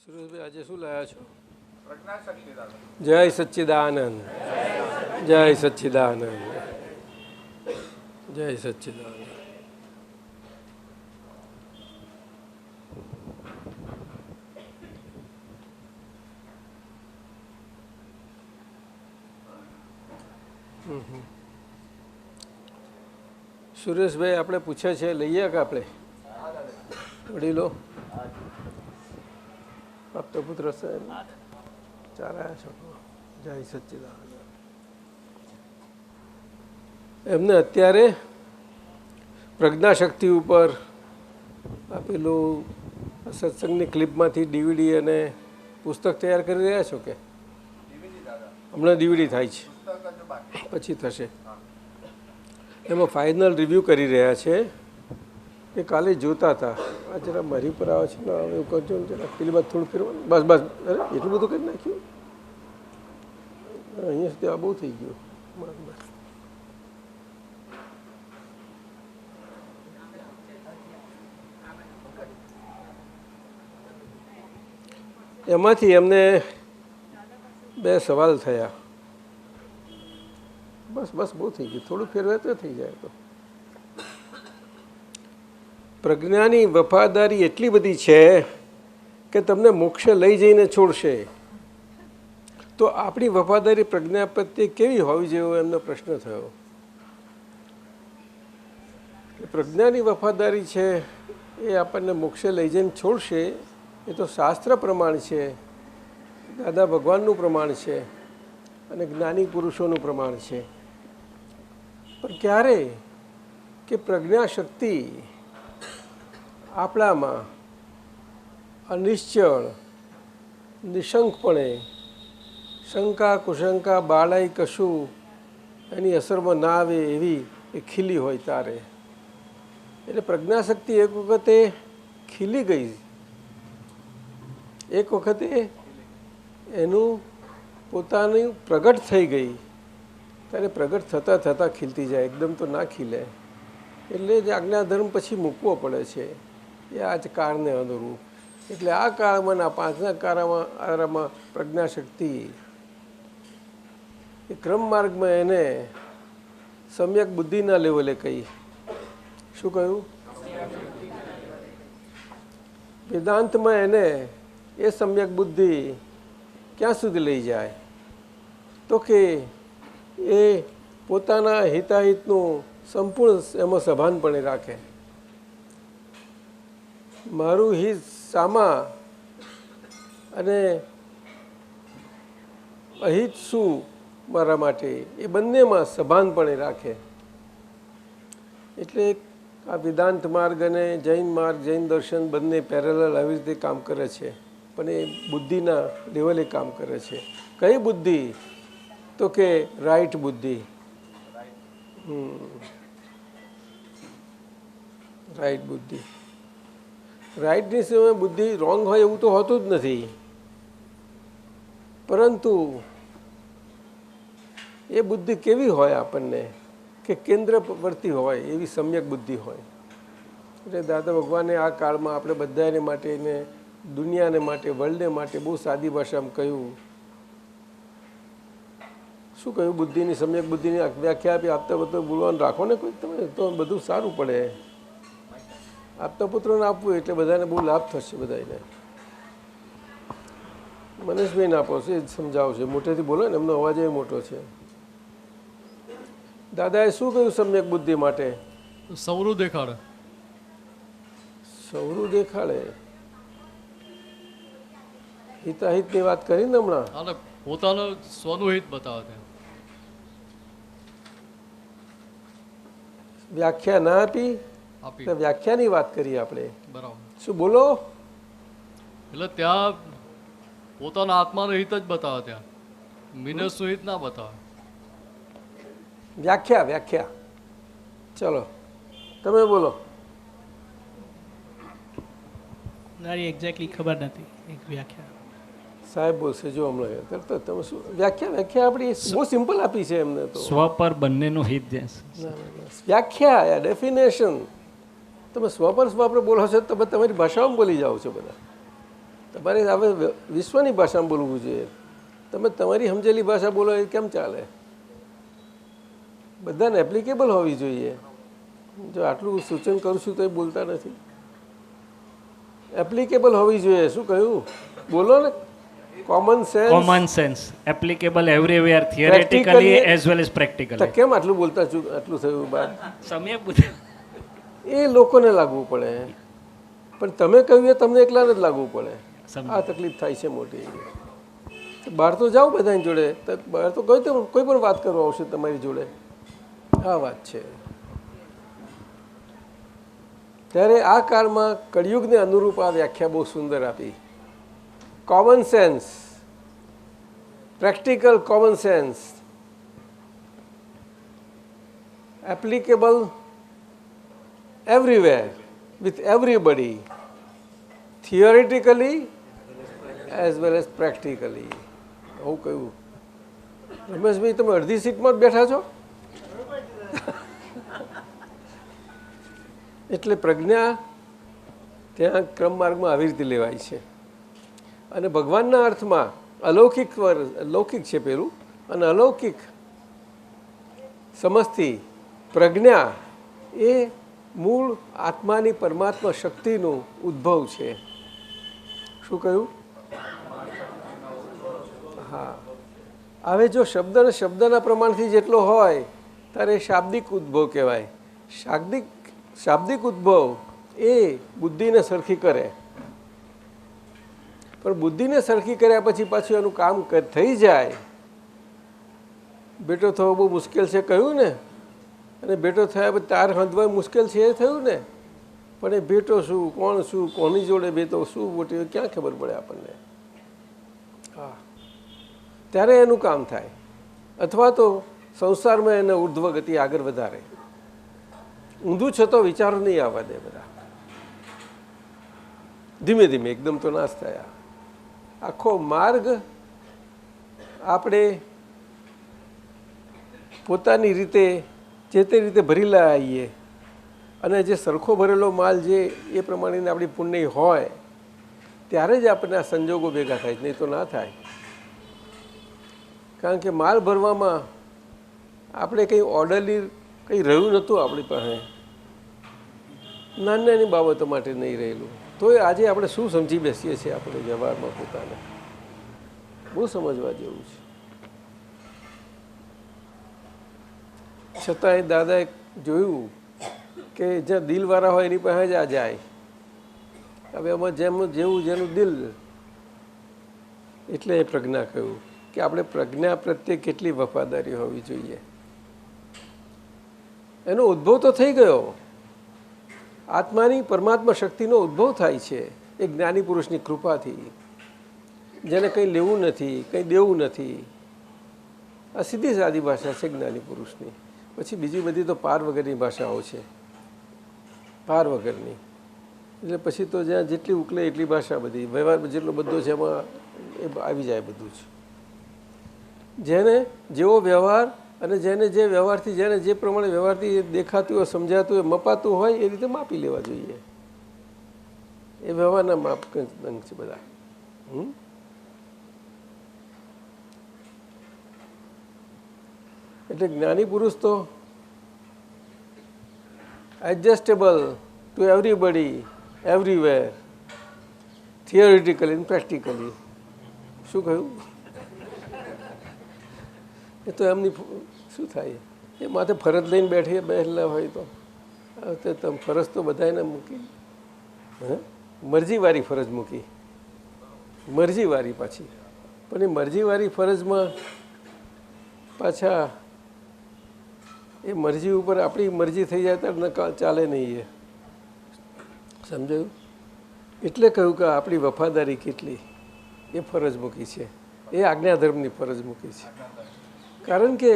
સુરેશભાઈ આજે શું લાયા છો? જય સચ્ચિદાનંદ, જય સચ્ચિદાનંદ, જય સચ્ચિદાનંદ. સુરેશભાઈ આપણે પૂછે છે, લઈએ કે આપણે વડીલો આપતો પુત્ર સાહેબ ચાલ્યા છો? જય સચ્ચિદાનંદ. એમને અત્યારે પ્રજ્ઞાશક્તિ ઉપર આપેલું સત્સંગની ક્લિપમાંથી ડીવીડી અને પુસ્તક તૈયાર કરી રહ્યા છો કે હમણાં ડીવીડી થાય છે પછી થશે? એમાં ફાઇનલ રિવ્યૂ કરી રહ્યા છે કે કાલે જોતા હતા. આ જરા મારી પર આવે છે ને એવું કરજો ને જરા પેલી બાદ થોડું ફેરવાનું. બસ બસ, અરે એટલું બધું કરી નાખ્યું અહીંયા સુધી. આ બહુ થઈ ગયું. બસ એમાંથી એમને બે સવાલ થયા. બસ બસ બહુ થઈ ગયું, થોડું ફેરવે તો થઈ જાય. તો પ્રજ્ઞાની વફાદારી એટલી બધી છે કે તમને મોક્ષે લઈ જઈને છોડશે. તો આપણી વફાદારી પ્રજ્ઞા પ્રત્યે કેવી હોવી જોઈએ એમનો પ્રશ્ન થયો. પ્રજ્ઞાની વફાદારી છે એ આપણને મોક્ષે લઈ જઈને છોડશે એ તો શાસ્ત્ર પ્રમાણ છે, દાદા ભગવાનનું પ્રમાણ છે અને જ્ઞાની પુરુષોનું પ્રમાણ છે. પણ ક્યારે કે પ્રજ્ઞાશક્તિ આપણામાં અનિશ્ચળ નિશંકપણે શંકા કુશંકા બાળાઈ કશું એની અસરમાં ના આવે એવી એ ખીલી હોય તારે. એટલે પ્રજ્ઞાશક્તિ એક વખતે ખીલી ગઈ, એક વખતે એનું પોતાનું પ્રગટ થઈ ગઈ ત્યારે પ્રગટ થતાં થતાં ખીલતી જાય, એકદમ તો ના ખીલે. એટલે જ આજ્ઞાધર્મ પછી મૂકવો પડે છે એ આ જ કાળને અનુરૂપ. એટલે આ કાળમાં આ પાંચના કાળમાં પ્રજ્ઞાશક્તિ એ ક્રમ માર્ગમાં એને સમ્યક બુદ્ધિના લેવલે કહી. શું કહ્યું? વેદાંતમાં એને એ સમ્યક બુદ્ધિ ક્યાં સુધી લઈ જાય તો કે એ પોતાના હિતાહિતનું સંપૂર્ણ એમાં સભાનપણે રાખે. મારું હિત સામા અને અહિત શું મારા માટે એ બંનેમાં સભાનપણે રાખે. એટલે આ વેદાંત માર્ગ અને જૈન માર્ગ, જૈન દર્શન બંને પેરેલલ આવી રીતે કામ કરે છે, પણ એ બુદ્ધિના લેવલે કામ કરે છે. કઈ બુદ્ધિ તો કે રાઈટ બુદ્ધિ. રાઈટ બુદ્ધિ. રાઈટની સમય બુદ્ધિ રોંગ હોય એવું તો હોતું જ નથી, પરંતુ એ બુદ્ધિ કેવી હોય આપણને કે કેન્દ્રવર્તી હોય એવી સમ્યક બુદ્ધિ હોય. એટલે દાદા ભગવાને આ કાળમાં આપણે બધાને માટે ને દુનિયાને માટે, વર્લ્ડને માટે બહુ સાદી ભાષામાં કહ્યું. શું કહ્યું? બુદ્ધિની સમ્યક બુદ્ધિની વ્યાખ્યા આપી. આપતા પુત્ર બોલવાનું રાખો ને કોઈ, તમે તો બધું સારું પડે. આપતા પુત્રોને આપવું એટલે બધાને બહુ લાભ થશે. બધાને મનીષભાઈને આપો છો એ જ સમજાવશે. મોટેથી બોલો ને, એમનો અવાજ એ મોટો છે. દાદાએ શું કહ્યું સમ્યક બુદ્ધિ માટે? સૌરું દેખાડે. સૌરું દેખાડે. હિતાહિતની વાત કરી ને હમણાં. પોતાનું સ્વનું હિત બતાવે. વ્યાખ્યા ના આપી, વ્યાખ્યાની વાત કરીએ આપણે. બરાબર. શું બોલો? એટલે ત્યાં પોતાના આત્માનું હિત જ બતાવે, ત્યાં મિનસનું હિત ના બતાવે. વ્યાખ્યા વ્યાખ્યા ચલો તમે બોલો. મારી એક્ઝેક્ટલી ખબર નથી એક વ્યાખ્યા. સાહેબ બોલશે જો હમણાં. તમે શું વ્યાખ્યા આપણી બહુ સિમ્પલ આપી છે એમને તો. સ્વ પર બંનેનું હિત. વ્યાખ્યા ડેફિનેશન. તમે સ્વ પર સ્વ આપણે બોલો છો તમે તમારી ભાષામાં બોલી જાઓ છો બધા. તમારે હવે વિશ્વની ભાષામાં બોલવું જોઈએ. તમે તમારી સમજેલી ભાષા બોલો એ કેમ ચાલે? બધાને એપ્લિકેબલ હોવી જોઈએ. જો આટલું સૂચન કરું છું તો એ બોલતા નથી. એપ્લિકેબલ હોવી જોઈએ. શું કહ્યું? બોલો ને. Common sense. Common sense applicable everywhere theoretically as well as practically. કેમ આટલું બોલતા આટલું થયું બાદ? સમય એ લોકોને લાગવું પડે, પણ તમે કહ્યું એ તમને એકલાને જ લાગવું પડે. આ તકલીફ થાય છે મોટી. બહાર તો જાઓ બધાની જોડે, બહાર તો કોઈ પણ વાત કરવા આવશે તમારી જોડે. આ વાત છે. ત્યારે આ કાળમાં કળિયુગને અનુરૂપ આ વ્યાખ્યા બહુ સુંદર આપી. Common sense, practical common sense, applicable everywhere with everybody, theoretically as well as practically. આવું કહ્યું. રમેશભાઈ, તમે અડધી સીટમાં જ બેઠા છો. એટલે પ્રજ્ઞા ત્યાં ક્રમ માર્ગમાં આવી રીતે લેવાય છે. અને ભગવાનના અર્થમાં અલૌકિક લૌકિક છે પેલું, અને અલૌકિક સમજથી પ્રજ્ઞા એ મૂળ આત્માની પરમાત્મા શક્તિનું ઉદ્ભવ છે. શું કહ્યું? હા. હવે જો શબ્દ અને શબ્દના પ્રમાણથી જેટલો હોય ત્યારે શાબ્દિક ઉદ્ભવ કહેવાય. શાબ્દિક ઉદ્ભવ એ બુદ્ધિને સરખી કરે, પણ બુદ્ધિને સરખી કર્યા પછી પાછું એનું કામ થઈ જાય. બેટો થવો બહુ મુશ્કેલ છે કહ્યું ને, અને બેટો થયા પછી તાર હંધવા મુશ્કેલ છે એ થયું ને, પણ એ બેટો શું, કોણ શું, કોની જોડે બેટો શું મોટી ક્યાં ખબર પડે આપણને. હા, ત્યારે એનું કામ થાય. અથવા તો સંસારમાં એને ઉર્ધ્વ ગતિ આગળ વધારે. ઊંધું છતો વિચારો નહીં આવવા દે બધા. ધીમે ધીમે એકદમ તો નાશ થયા. આખો માર્ગ આપણે પોતાની રીતે જે તે રીતે ભરી લાવીએ, અને જે સરખો ભરેલો માલ જે એ પ્રમાણેની આપણી પુણ્ય હોય ત્યારે જ આપણને આ સંજોગો ભેગા થાય, નહીં તો ના થાય. કારણ કે માલ ભરવામાં આપણે કંઈ ઓર્ડરલી કંઈ રહ્યું નહોતું આપણી પાસે, નાની નાની બાબતો માટે નહીં રહેલું. તો આજે આપણે શું સમજી બેસીએ છીએ આપણે વ્યવહારમાં પોતાને. બહુ સમજવા જેવું છે. છતાંય દાદાએ જોયું કે જ્યાં દિલવાળા હોય એની પાસે જ આ જાય. હવે એમાં જેવું જેનું દિલ, એટલે એ પ્રજ્ઞા કહ્યું કે આપણે પ્રજ્ઞા પ્રત્યે કેટલી વફાદારી હોવી જોઈએ. એનો ઉદ્ભવ તો થઈ ગયો. આત્માની પરમાત્મા શક્તિનો ઉદ્ભવ થાય છે એ જ્ઞાની પુરુષની કૃપાથી, જેને કંઈ લેવું નથી, કંઈ દેવું નથી. આ સીધી સાદી ભાષા છે જ્ઞાની પુરુષની. પછી બીજી બધી તો પાર વગરની ભાષાઓ છે, પાર વગરની. એટલે પછી તો જ્યાં જેટલી ઉકલે એટલી ભાષા બધી, વ્યવહાર જેટલો બધો છે એમાં એ આવી જાય બધું જ. જેને જેવો વ્યવહાર અને જેને જે વ્યવહારથી, જેને જે પ્રમાણે વ્યવહારથી દેખાતું હોય, સમજાતું હોય, મપાતું હોય એ રીતે માપી લેવા જોઈએ. એ વ્યવહારના માપદંડ છે બધા. એટલે જ્ઞાની પુરુષ તો adjustable to everybody, everywhere, theoretically and practically. શું કહ્યું? એ તો એમની શું થાય, એ માથે ફરજ લઈને બેઠેલા હોય તો તમે ફરજ તો બધાને મૂકી, મરજીવાળી ફરજ મૂકી, મરજીવાળી પાછી. પણ એ મરજીવાળી ફરજમાં પાછા એ મરજી ઉપર આપણી મરજી થઈ જાય તો ચાલે નહીં. એ સમજાયું? એટલે કહ્યું કે આપણી વફાદારી કેટલી એ ફરજ મૂકી છે, એ આજ્ઞાધર્મની ફરજ મૂકી છે. કારણ કે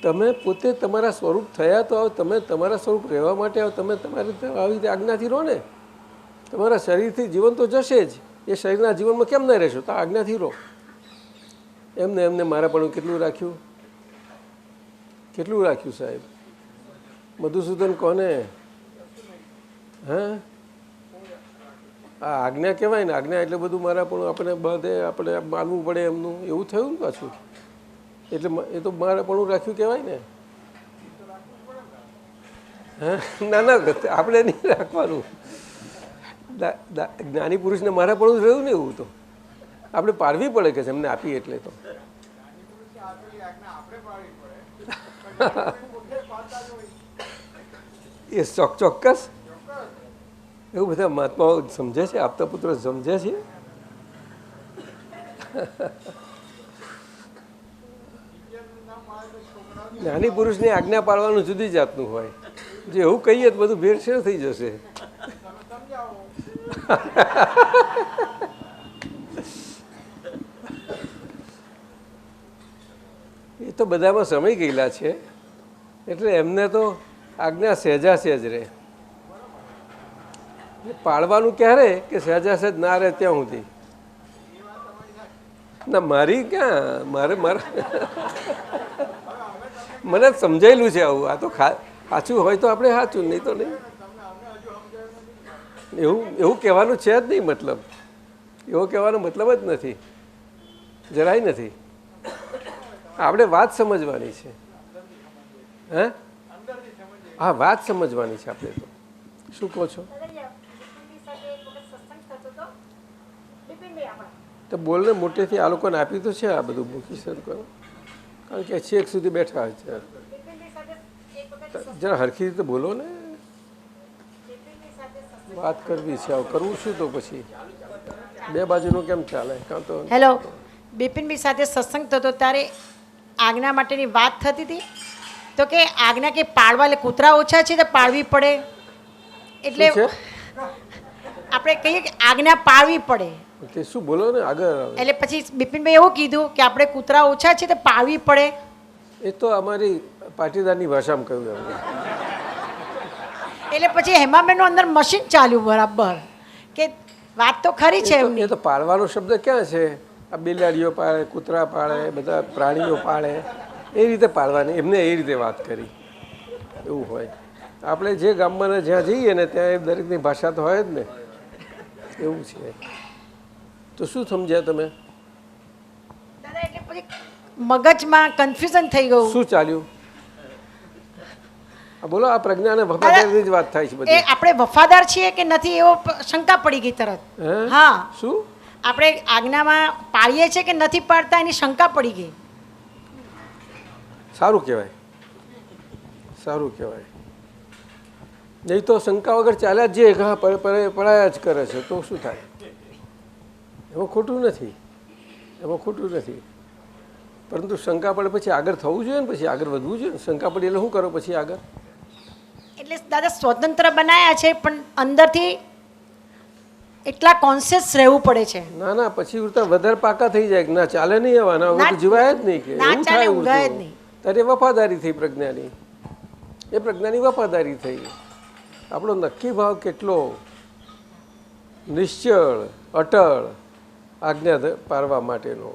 તમે પોતે તમારા સ્વરૂપ થયા તો આવો, તમે તમારા સ્વરૂપ રહેવા માટે આવો, તમે તમારી રીતે આવી રીતે આજ્ઞાથી રહો ને. તમારા શરીરથી જીવન તો જશે જ, એ શરીરના જીવનમાં કેમ ના રહેશો? તો આજ્ઞાથી રહો. એમને મારા પણ કેટલું રાખ્યું, કેટલું રાખ્યું સાહેબ? મધુસૂદન કોને? હા, આ આજ્ઞા કહેવાય ને, આજ્ઞા એટલે બધું મારા પણ આપણે બધે આપણે માનવું પડે એમનું એવું થયું ને પાછું. એટલે એ તો મારા પણ રાખ્યું કહેવાય ને. હા ના ના આપણે નહીં રાખવાનું. જ્ઞાની પુરુષને મારા પણ રહ્યું ને એવું તો આપણે પાડવી પડે કે એમને આપી એટલે તો. એ ચોક્કસ એવું બધા મહાત્માઓ સમજે છે, આપતા પુત્રો સમજે છે. જ્ઞાની પુરુષની આજ્ઞા પાળવાનું જુદી જાતનું હોય. જે એવું કહીએ તો બધું ભેળસેળ થઈ જશે. એ તો બધામાં સમય ગયેલા છે એટલે એમને તો આજ્ઞા સહેજા સહેજ રહે. પાળવાનું ક્યારે કે સહેજા સહેજ ના રહે ત્યાં સુધી. ના મારી ક્યાં મારે મને સમજાયેલું છે આવું. આ તો સાચું હોય તો આપણે સાચું, નહીં તો નહીં. એવું કહેવાનું છે જ નહીં. મતલબ એવો કહેવાનો મતલબ જ નથી, જરાય નથી. આપણે વાત સમજવાની છે. હે હા વાત સમજવાની છે આપણે. તો શું કહો છો? તો બોલને મોટેથી આ લોકોને આપી તો છે આ બધું મૂકી શકો, કારણ કે છેક સુધી બેઠા છે. જરા હરખી રીતે બોલો ને, વાત કરવી છે. કરવું શું તો પછી બે બાજુનું કેમ ચાલે? કાં તો હેલો, બિપિનભાઈ સાથે સત્સંગ થતો ત્યારે આજ્ઞા માટેની વાત થતી હતી. તો કે આજ્ઞા કે પાળવા એટલે કૂતરા ઓછા છે તો પાળવી પડે, એટલે આપણે કહીએ કે આજ્ઞા પાળવી પડે. તે શું બોલો ને આગળ. એટલે પછી બિપિનભાઈ એવું કીધું કે આપણે કૂતરા ઓછા છે તો પાળવી પડે. એ તો અમારી પાટીદારની ભાષામાં કહ્યું એમને. એટલે પછી હેમાબેનનું અંદર મશીન ચાલ્યું બરાબર કે વાત તો ખરી છે એમની. એ તો પાળવાનો શબ્દ ક્યાં છે? આ બિલાડીઓ પાળે, કૂતરા પાળે, બધા પ્રાણીઓ પાળે, એ રીતે પાળવાની. એમને એ રીતે વાત કરી. એવું હોય. આપણે જે ગામમાં જ્યાં જઈએ ને ત્યાં દરેકની ભાષા તો હોય જ ને. એવું છે. તો શું સમજ્યા તમે? દાદા એટલે પછી મગજમાં કન્ફ્યુઝન થઈ ગયું. શું ચાલ્યું? બોલો. આ પ્રજ્ઞાને વફાદારી જ વાત થાય છે એ બધી. આપણે વફાદાર છીએ કે નથી એવો શંકા પડી ગઈ તરત. હા, શું આપણે આજ્ઞામાં પાળીએ છીએ કે નથી પાડતા એની શંકા પડી ગઈ. સારું કહેવાય, સારું કહેવાય. નહીં તો શંકા વગર ચાલ્યા જ જે પડાયા જ કરે છે તો શું થાય? એમાં ખોટું નથી, એમાં ખોટું નથી. પરંતુ શંકા પડે પછી આગળ થવું જોઈએ ને, પછી આગળ વધવું જોઈએ ને. શંકા પડી એટલે શું કરો પછી આગળ? એટલે દાદા સ્વતંત્ર બનાયા છે પણ અંદરથી એટલા કોન્શિયસ રહેવું પડે છે. ના ના પછી ઉડતા વધારે પાકા થઈ જાય. ના ચાલે નહીં આવવાના, હવે તો જીવાય જ નહીં. કે એવું થાય ઊંઘાય જ નહીં. ત્યારે વફાદારી થઈ પ્રજ્ઞાની. એ પ્રજ્ઞાની વફાદારી થઈ. આપણો નક્કી ભાવ કેટલો નિશ્ચળ અટળ આજ્ઞા પાડવા માટેનો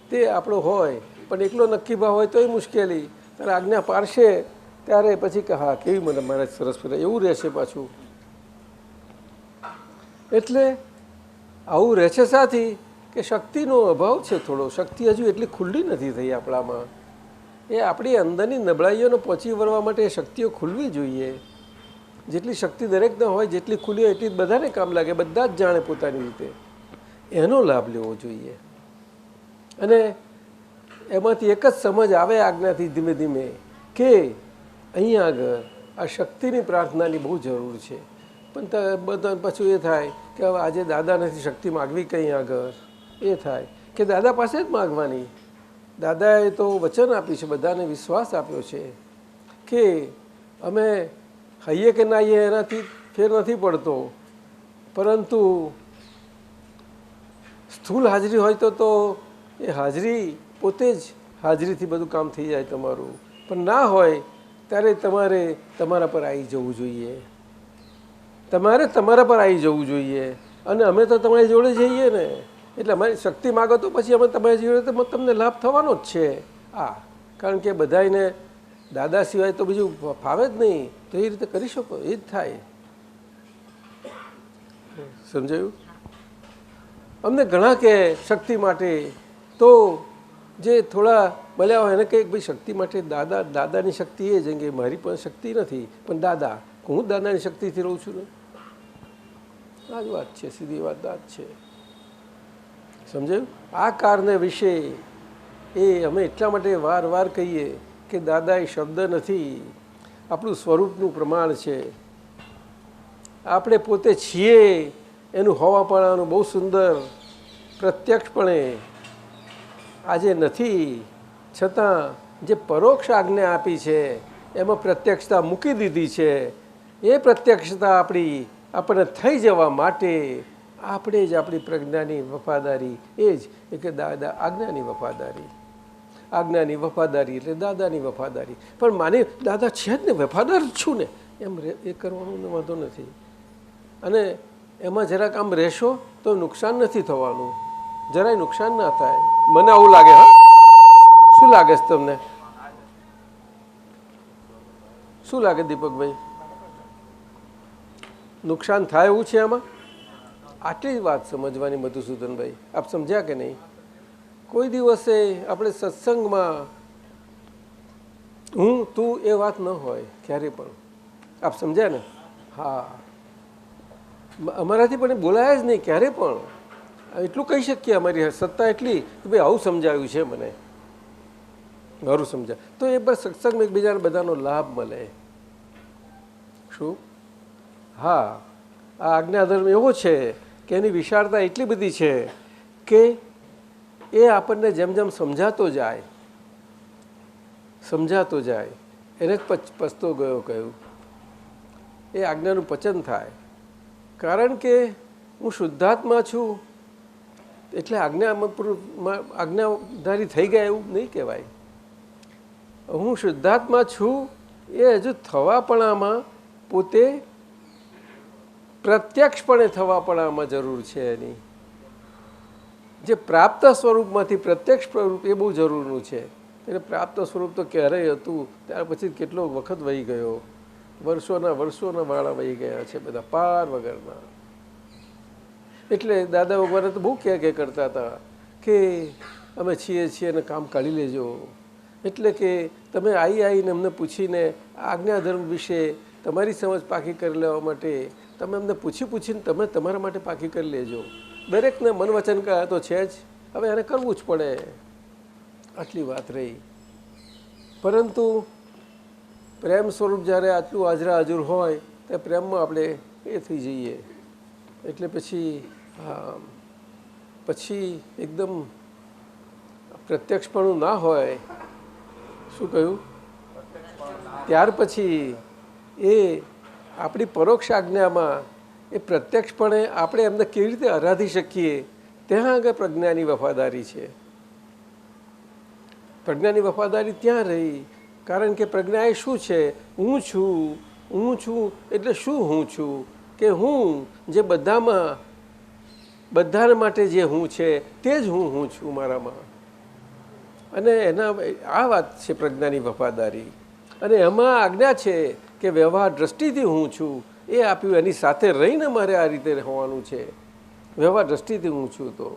તે આપણો હોય. પણ એકલો નક્કી ભાવ હોય તો એ મુશ્કેલી. ત્યારે આજ્ઞા પાડશે ત્યારે પછી કે હા કેવી મને મારે સરસ ફરે એવું રહેશે પાછું. એટલે આવું રહે છે સાથી કે શક્તિનો અભાવ છે થોડો. શક્તિ હજુ એટલી ખુલ્લી નથી થઈ આપણામાં. એ આપણી અંદરની નબળાઈઓને પહોંચી વળવા માટે એ શક્તિઓ ખુલવી જોઈએ. જેટલી શક્તિ દરેકને હોય, જેટલી ખુલી હોય એટલી બધાને કામ લાગે. બધા જ જાણે પોતાની રીતે. એનો લાભ લેવો જોઈએ. અને એમાંથી એક જ સમજ આવે આજ્ઞાથી ધીમે ધીમે કે અહીં આગળ આ શક્તિની પ્રાર્થનાની બહુ જરૂર છે. પણ બધા પાછું એ થાય કે હવે આજે દાદા નથી, શક્તિ માગવી કંઈ આગળ. એ થાય કે દાદા પાસે જ માગવાની. દાદાએ તો વચન આપ્યું છે, બધાને વિશ્વાસ આપ્યો છે કે અમે હૈયે કે ના હૈયે એનાથી ફેર નથી પડતો. પરંતુ સ્થૂળ હાજરી હોય તો એ હાજરી પોતે જ હાજરીથી બધું કામ થઈ જાય તમારું. પણ ના હોય ત્યારે તમારે તમારા પર આવી જવું જોઈએ. તમારે તમારા પર આવી જવું જોઈએ. અને અમે તો તમારી જોડે જઈએ ને, એટલે અમારી શક્તિ માગો તો પછી અમે તમારી જોડે તો તમને લાભ થવાનો જ છે. હા, કારણ કે બધાને દાદા સિવાય તો બીજું ફાવે જ નહીં. તો એ રીતે કરી શકો, એ જ થાય. સમજાયું? અમને ઘણા કે શક્તિ માટે, તો જે થોડા મળ્યા હોય એને કંઈક ભાઈ શક્તિ માટે દાદાની શક્તિ એ જેમ કે મારી પણ શક્તિ નથી, પણ દાદા હું દાદાની શક્તિથી રહું છું ને, આ જ વાત છે, સીધી વાત આ જ છે. સમજાયું? આ કારને વિશે એ અમે એટલા માટે વાર કહીએ કે દાદા એ શબ્દ નથી, આપણું સ્વરૂપનું પ્રમાણ છે. આપણે પોતે છીએ એનું હોવાપણાનું બહુ સુંદર પ્રત્યક્ષપણે આજે નથી, છતાં જે પરોક્ષ આજ્ઞા આપી છે એમાં પ્રત્યક્ષતા મૂકી દીધી છે. એ પ્રત્યક્ષતા આપણને થઈ જવા માટે આપણે જ આપણી પ્રજ્ઞાની વફાદારી, એ જ કે દાદા આજ્ઞાની વફાદારી. આજ્ઞાની વફાદારી એટલે દાદાની વફાદારી. પણ માને દાદા છે જ ને, વફાદાર જ છું ને, એમ એ કરવાનો વાંધો નથી. અને એમાં જરાક આમ રહેશો તો નુકસાન નથી થવાનું, જરાય નુકસાન ના થાય. મને આવું લાગે. હા, શું લાગે છે તમને? શું લાગે દીપકભાઈ? નુકસાન થાય એવું છે આમાં? આટલી જ વાત સમજવાની મધુસૂદનભાઈ. આપ સમજ્યા કે નહીં? કોઈ દિવસે આપણે સત્સંગમાં હું તું એ વાત ન હોય ક્યારે પણ. આપ સમજ્યા ને? હા, અમારાથી પણ બોલાયા જ નહીં ક્યારે પણ. એટલું કહી શકીએ, અમારી સત્તા એટલી કે ભાઈ આવું સમજાવ્યું છે મને, મારું સમજાય તો એ બસ સત્સંગમાં એકબીજાને બધાનો લાભ મળે. શું? હા, આ આજ્ઞાધર્મ એવો છે કે એની વિશાળતા એટલી બધી છે કે એ આપણને જેમ જેમ સમજાતો જાય એને પચતો ગયો કહ્યું, એ આજ્ઞાનું પચન થાય. કારણ કે હું શુદ્ધાત્મા છું એટલે આજ્ઞાધારી થઈ ગયા એવું નહીં કહેવાય. હું શુદ્ધાત્મા છું એ હજુ થવાપણામાં, પોતે પ્રત્યક્ષપણે થવાપણામાં જરૂર છે એની. જે પ્રાપ્ત સ્વરૂપમાંથી પ્રત્યક્ષ સ્વરૂપ એ બહુ જરૂરનું છે. એટલે પ્રાપ્ત સ્વરૂપ તો ક્યારેય હતું, ત્યાર પછી કેટલો વખત વહી ગયો, વર્ષોના વાળા વહી ગયા છે બધા પાર વગરના. એટલે દાદા ભગવાન તો બહુ કે કરતા હતા કે અમે છીએ અને કામ કાઢી લેજો. એટલે કે તમે આવીને અમને પૂછીને આજ્ઞાધર્મ વિશે તમારી સમજ પાકી કરી લેવા માટે તમે અમને પૂછીને તમે તમારા માટે પાકી કરી લેજો. દરેકને મન વચન કહે તો છે જ, હવે એને કરવું જ પડે, આટલી વાત રહી. પરંતુ પ્રેમ સ્વરૂપ જ્યારે આટલું હાજરા હાજર હોય ત્યારે પ્રેમમાં આપણે એ થઈ જઈએ. એટલે પછી એકદમ પ્રત્યક્ષપણું ના હોય. શું કહ્યું? ત્યાર પછી એ આપણી પરોક્ષ આજ્ઞામાં એ પ્રત્યક્ષપણે આપણે એમને કેવી રીતે આરાધી શકીએ, ત્યાં આગળ પ્રજ્ઞાની વફાદારી છે. પ્રજ્ઞાની વફાદારી ત્યાં રહી. કારણ કે પ્રજ્ઞા એ શું છે? હું છું એટલે શું હું છું? કે હું જે બધા માટે જે હું છે તે જ હું છું મારામાં. અને એના આ વાત છે પ્રજ્ઞાની વફાદારી. અને એમાં આજ્ઞા છે કે વ્યવહાર દ્રષ્ટિથી હું છું એ આપ્યું, એની સાથે રહીને મારે આ રીતે હોવાનું છે. વ્યવહાર દ્રષ્ટિથી હું છું તો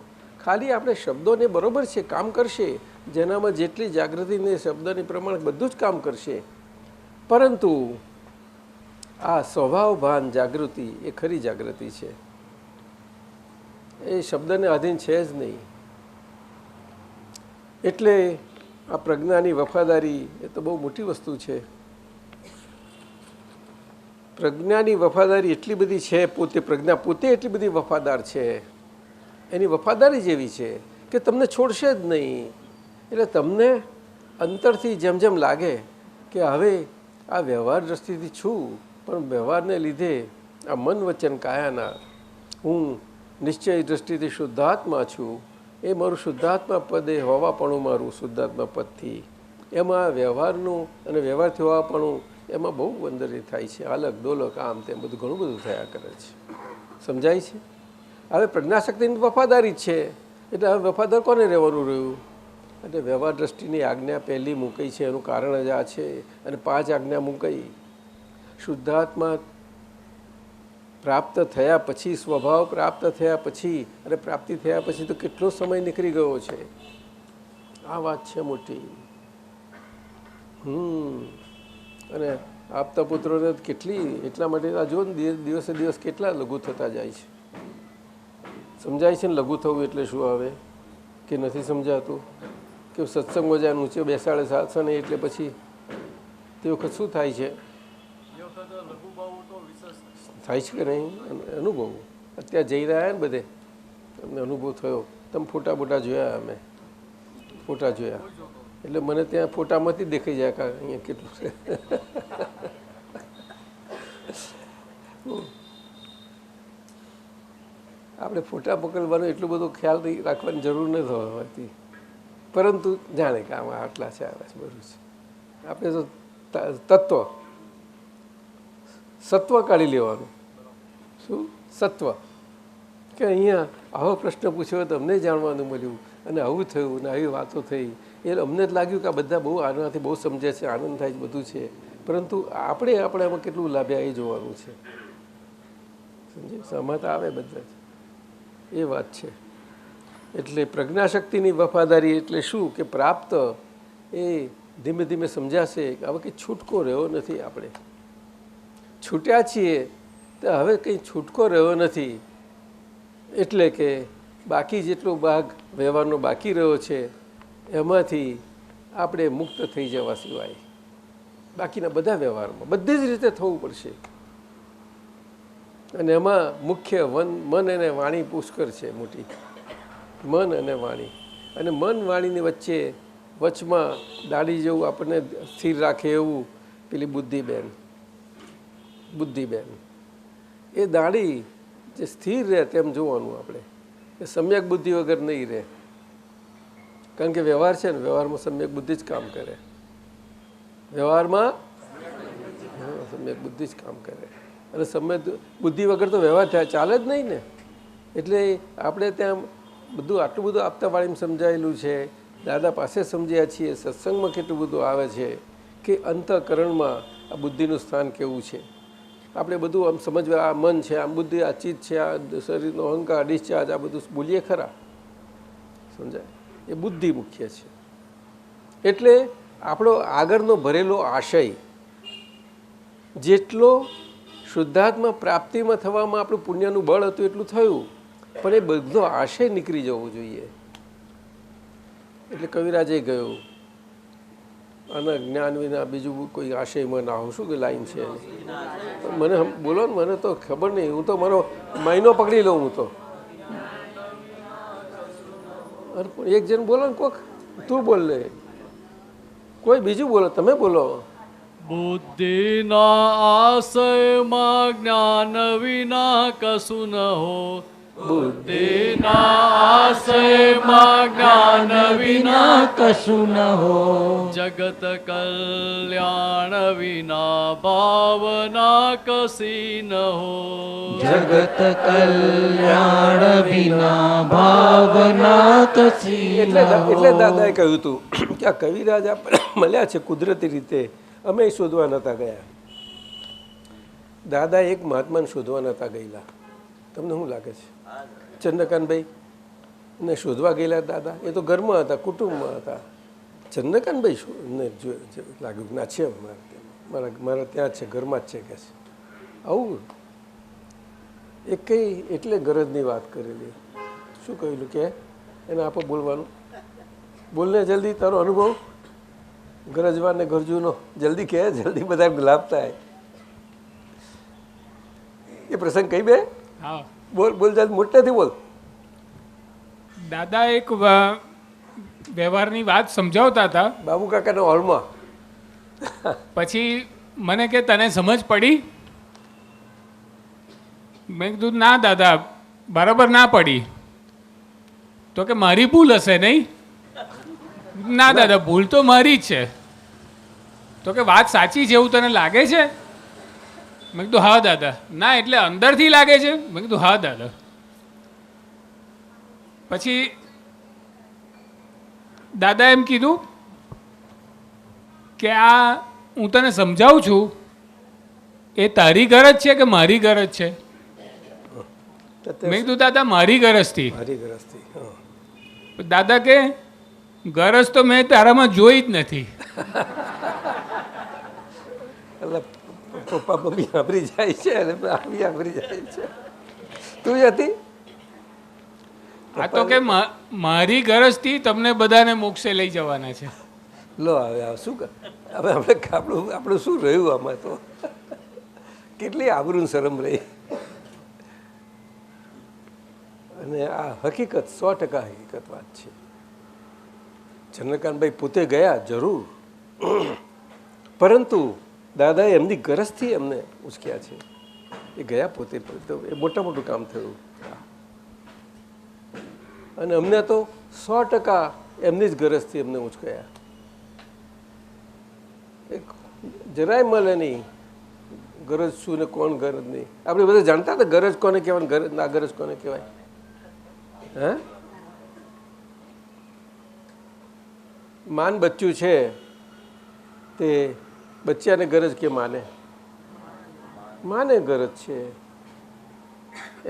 ખાલી આપણે શબ્દોને બરોબર છે કામ કરશે, જેનામાં જેટલી જાગૃતિને શબ્દની પ્રમાણે બધું જ કામ કરશે. પરંતુ આ સ્વભાવ ભાન જાગૃતિ એ ખરી જાગૃતિ છે, એ શબ્દને આધીન છે જ નહીં. એટલે આ પ્રજ્ઞાની વફાદારી એ તો બહુ મોટી વસ્તુ છે. પ્રજ્ઞાની વફાદારી એટલી બધી છે, પ્રજ્ઞા પોતે એટલી બધી વફાદાર છે, એની વફાદારી જેવી છે કે તમને છોડશે જ નહીં. એટલે તમને અંતરથી જેમ જેમ લાગે કે હવે આ વ્યવહાર દ્રષ્ટિથી છું, પણ વ્યવહારને લીધે આ મન વચન કાયાના હું નિશ્ચય દ્રષ્ટિથી શુદ્ધાત્મા છું, એ મારું શુદ્ધાત્મા પદે હોવાપણું મારું શુદ્ધાત્મા પદથી એમાં વ્યવહારનું અને વ્યવહારથી હોવાપણું એમાં બહુ અંદરથી થાય છે. અલગ ડોલક આમ તેમ બધું ઘણું બધું થયા કરે છે. સમજાય છે? હવે પ્રજ્ઞાશક્તિની વફાદારી જ છે. એટલે હવે વફાદાર કોને રહેવાનું રહ્યું? એટલે વ્યવહાર દ્રષ્ટિની આજ્ઞા પહેલી મૂકાઈ છે, એનું કારણ જ આ છે. અને 5 આજ્ઞા મૂકાઈ. શુદ્ધાત્મા પ્રાપ્ત થયા પછી, સ્વભાવ પ્રાપ્ત થયા પછી અને પ્રાપ્તિ થયા પછી તો કેટલો સમય નીકળી ગયો છે. આ વાત છે મોટી. અને આપતા પુત્રોને કેટલી, એટલા માટે આ જો ને દિવસે દિવસ કેટલા લઘુ થતા જાય છે. સમજાય છે ને લઘુ થવું એટલે શું આવે કે નથી સમજાતું? કે સત્સંગમાં જ્યાં ઊંચે બેસાડે સાચો ને એટલે પછી તે વખત શું થાય છે? થાય છે કે નહીં? અનુભવ અત્યારે જઈ રહ્યા ને બધે તમને અનુભવ થયો. તમે ફોટા બોટા જોયા? અમે ફોટા જોયા એટલે મને ત્યાં ફોટામાંથી દેખાઈ જાય કે અહીંયા કેટલું છે. આપણે ફોટા મોકલવાનો એટલો બધો ખ્યાલ રાખવાની જરૂર નથી હોતી, પરંતુ જાણે કે આમાં આટલા છે, આ છે, બધું છે. આપણે તો તત્વ સત્વ કાઢી લેવાનું. શું સત્વ? કે અહીંયા આવો પ્રશ્ન પૂછ્યો તો અમને જાણવાનું મળ્યું અને આવું થયું અને આવી વાતો થઈ. એ અમને જ લાગ્યું કે આ બધા બહુ આનાથી બહુ સમજે છે, આનંદ થાય છે, બધું છે, પરંતુ આપણે આમાં કેટલું લાભ્યા એ જોવાનું છે. સમજે? સહમત આવે બધા જ એ વાત છે. એટલે પ્રજ્ઞાશક્તિની વફાદારી એટલે શું કે પ્રાપ્ત એ ધીમે ધીમે સમજાશે કે હવે કંઈ છૂટકો રહ્યો નથી. આપણે છૂટ્યા છીએ તો હવે કંઈ છૂટકો રહ્યો નથી. એટલે કે બાકી જેટલો ભાગ વ્યવહારનો બાકી રહ્યો છે એમાંથી આપણે મુક્ત થઈ જવા સિવાય બાકીના બધા વ્યવહારમાં બધી જ રીતે થવું પડશે. અને એમાં મુખ્ય મન અને વાણી પુષ્કર છે મોટી. મન અને વાણી. અને મન વાણીની વચમાં દાડી જેવું આપણને સ્થિર રાખે એવું પેલી બુદ્ધિબેન એ દાડી જે સ્થિર રહે તેમ જોવાનું આપણે, એ સમ્યક બુદ્ધિ વગર નહીં રહે. કારણ કે વ્યવહાર છે ને, વ્યવહારમાં સમ્યક બુદ્ધિ જ કામ કરે. વ્યવહારમાં સમ્યક બુદ્ધિ જ કામ કરે. અને સમ્યક બુદ્ધિ વગર તો વ્યવહાર ચાલે જ નહીં ને. એટલે આપણે ત્યાં બધું આટલું બધું આપતા વાળીમાં સમજાયેલું છે, દાદા પાસે સમજ્યા છીએ, સત્સંગમાં કેટલું બધું આવે છે કે અંતઃકરણમાં આ બુદ્ધિનું સ્થાન કેવું છે. આપણે બધું આમ સમજવા, આ મન છે, આમ બુદ્ધિ, આ ચિત્ત છે, આ શરીરનો અહંકાર, ડિસ્ચાર્જ, આ બધું બોલીએ ખરા, સમજાય? એ બુદ્ધિ મુખ્ય છે. એટલે આપણો આગળનો ભરેલો આશય જેટલો શુદ્ધાત્મા પ્રાપ્તિમાં થવામાં આપણું પુણ્યનું બળ હતું એટલું થયું, પણ એ બધો આશય નીકળી જવો જોઈએ. એટલે કવિરાજે ગયો અને જ્ઞાન વિના બીજું કોઈ આશયમાં ના હોઉં. શું કે લાઈન છે મને બોલો ને, મને તો ખબર નહીં. હું તો મારો મહિનો પકડી લઉં. હું તો એક જણ બોલો ને, કોક તું બોલ લે, કોઈ બીજું બોલો, તમે બોલો. બુદ્ધિના આશયમાં જ્ઞાન વિના કશું ન હો. બુદ્ધિના આશયમાં જ્ઞાન વિના કશું ન હો. જગત કલ્યાણ વિના ભાવના કસી ન હો. જગત કલ્યાણ વિના ભાવના કશી ન હો. એટલે દાદાએ કહ્યું હતું કે આ કવિરાજ આપણે મળ્યા છે કુદરતી રીતે, અમે શોધવા નહોતા ગયા. દાદા એક મહાત્માને શોધવા નહોતા ગયેલા. તમને શું લાગે છે? ચંદ્રકાંતભાઈ ને શોધવા ગયેલા દાદા? એ તો ઘરમાં હતા, કુટુંબમાં હતા. ચંદ્રકાંતભાઈ લાગ્યું ના છે મારા ત્યાં જ છે, ઘરમાં જ છે કે છે. આવું એ કઈ એટલે ગરજની વાત કરેલી. શું કહેલું કે એને આપો બોલવાનું? બોલને જલ્દી, તારો અનુભવ ગરજવા ને ગરજુનો જલ્દી કહે, જલ્દી બધા લાભ થાય. એ પ્રસંગ કઈ બે હા બોલ બોલ, જલ્દી મોટેથી બોલ. દાદા એક વ્યવહારની વાત સમજાવતા હતા, બાબુ કાકાના હોલમાં. પછી મને કે તને સમજ પડી? મેં કીધું ના દાદા, બરાબર ના પડી. તો કે મારી ભૂલ હશે નહીં? ના દાદા, ભૂલ તો મારી જ છે. તો કે વાત સાચી છે એવું તને લાગે છે? મેં કીધું હા દાદા. ના એટલે અંદરથી લાગે છે? મેં કીધું હા દાદા. પછી દાદા એમ કીધું કે આ હું તને સમજાવું છું એ તારી ગરજ છે કે મારી ગરજ છે? મેં કીધું દાદા મારી ગરજથી. મારી ગરજથી. હા. દાદા કે ગરજ તો મેં તારામાં જોઈ જ નથી. એટલે પપ્પા મમ્મી આભરી જાય છે અને આવી આભરી જાય છે. તું હતી? આ તો કે મારી ગરજથી તમને બધાને મોક્ષે લઈ જવાના છે. લો હવે શું કર હવે આપણું શું રહ્યું આમાં? તો કેટલી આબરૂ શરમ રહી. અને આ હકીકત 100% હકીકત વાત છે. ચંદ્રકાંતભાઈ પોતે ગયા જરૂર, પરંતુ દાદાએ એમની ગરજથી એમને ઉચક્યા છે. એ ગયા પોતે, તો એ મોટું કામ થયું. અને અમને તો 100% એમની જ ગરજથી અમને ઉચકાયા. જરાય મળે નહીં ગરજ શું ને કોણ ગરજ નહીં. આપણે બધા જાણતા હતા ગરજ કોને કહેવાય, ગરજ ના ગરજ કોને કહેવાય. હે માન બચ્ચું છે તે બચ્ચાને ગરજ કે માને ગરજ છે.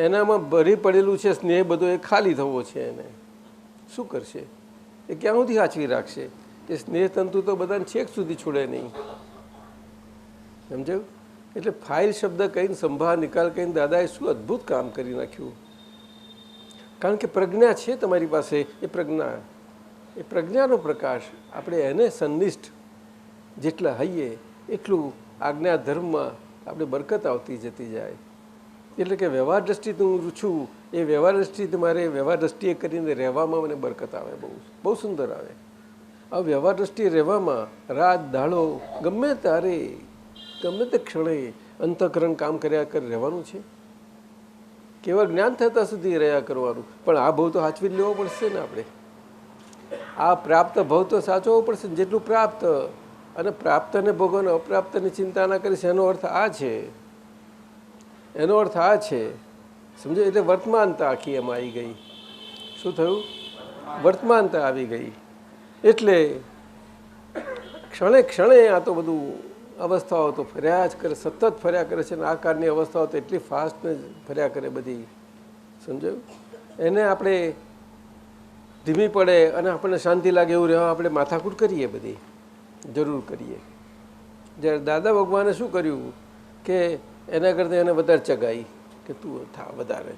એનામાં ભરી પડેલું છે સ્નેહ બધો, એ ખાલી થવો છે. એને શું કરશે? એ ક્યાં સુધી સાચવી રાખશે? એ સ્નેહ તંતુ તો બધાને છેક સુધી છોડે નહીં. સમજાયું? એટલે ફાઇલ શબ્દ કહીને સંભાળ નિકાલ કહીને દાદાએ શું અદ્ભુત કામ કરી નાખ્યું. કારણ કે પ્રજ્ઞા છે તમારી પાસે. એ પ્રજ્ઞાનો પ્રકાશ. આપણે એને સંનિષ્ઠ જેટલા હઈએ એટલું આજ્ઞા ધર્મમાં આપણે બરકત આવતી જતી જાય. એટલે કે વ્યવહાર દ્રષ્ટિથી હું છું, એ વ્યવહાર દ્રષ્ટિથી મારે વ્યવહાર દ્રષ્ટિએ કરીને રહેવામાં મને બરકત આવે, બહુ સુંદર આવે. આ વ્યવહાર દ્રષ્ટિએ રહેવામાં રાત દાડો ગમે તારે ગમે તે ક્ષણે અંતઃકરણ કામ કર્યા કરી રહેવાનું છે. કેવળ જ્ઞાન થતા સુધી રહ્યા કરવાનું. પણ આ ભાવ તો સાચવી જ લેવો પડશે ને આપણે. આ પ્રાપ્ત ભાવ તો સાચવવો પડશે ને. જેટલું પ્રાપ્ત અને પ્રાપ્તને ભોગવને અપ્રાપ્તની ચિંતા ના કરીશ, એનો અર્થ આ છે. એનો અર્થ આ છે, સમજો? એટલે વર્તમાનતા આખી એમાં આવી ગઈ. શું થયું? વર્તમાનતા આવી ગઈ. એટલે ક્ષણે ક્ષણે આ તો બધું અવસ્થાઓ તો ફર્યા જ કરે, સતત ફર્યા કરે છે. અને આ કાળની અવસ્થાઓ તો એટલી ફાસ્ટ ને ફર્યા કરે બધી. સમજાયું? એને આપણે ધીમી પડે અને આપણને શાંતિ લાગે એવું રહેવા આપણે માથાકૂટ કરીએ, બધી જરૂર કરીએ. જ્યારે દાદા ભગવાને શું કર્યું કે એના કરતાં એને વધારે ચગાઈ કે તું થા વધારે,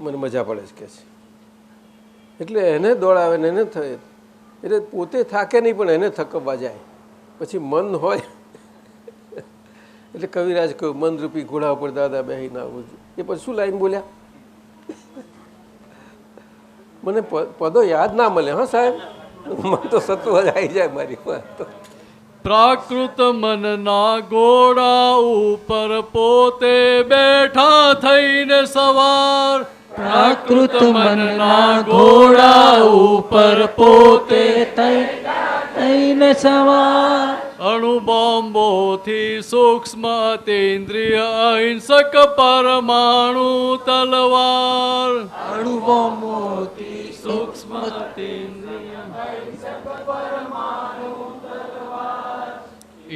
મને મજા પડે છે કે છે. એટલે એને દોડાવે ને એને થાય. એટલે પોતે થાકે નહીં પણ એને થકવવા જાય. પછી મન હોય એટલે કવિરાજ કહ્યું મનરૂપી ઘોડા ઉપર દાદા બેહી ના આવવું. એ પછી શું લાઈન બોલ્યા? મને પદો યાદ ના મળે. હા સાહેબ, મન તો સત્વ જ આવી જાય મારી વાત. પ્રાકૃત મનના ઘોડા ઉપર પોતે બેઠા થઈને સવાર. પ્રાકૃત મનના ઘોડા ઉપર પોતે થઈને સવાર. અણુબોમ્બોથી સૂક્ષ્મ અતીન્દ્રિય અહિંસક પરમાણુ તલવાર. અણુબોમ્બોથી સૂક્ષ્મ અતીન્દ્રિય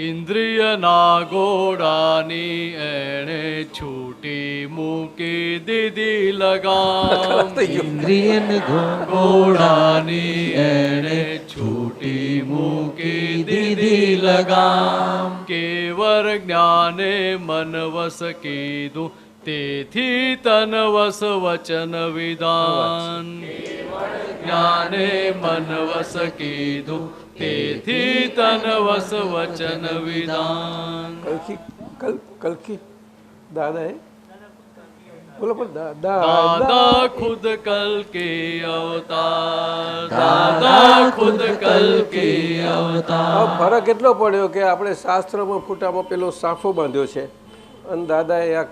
ઇન્દ્રિયના ઘોડાની એણે છૂટી મૂકી દીધી લગામ. ઇન્દ્રિયન ઘોડાની એણે છૂટી મૂકી દીધી લગામ. કેવર જ્ઞાને મન વસ કીધું, તેથી તન વસ વચન વિધાન. જ્ઞાને મન વસ કીધું, તેથી તન વસ વચન વિધાન. કલકી દાદા બોલો પણ દાદા ખુદ કલ કે અવતાર. દાદા ખુદ કલ કે અવતાર. ફરક એટલો પડ્યો કે આપણે શાસ્ત્રમાં ફૂટામાં પેલો સાફો બાંધ્યો છે અને દાદાએ આ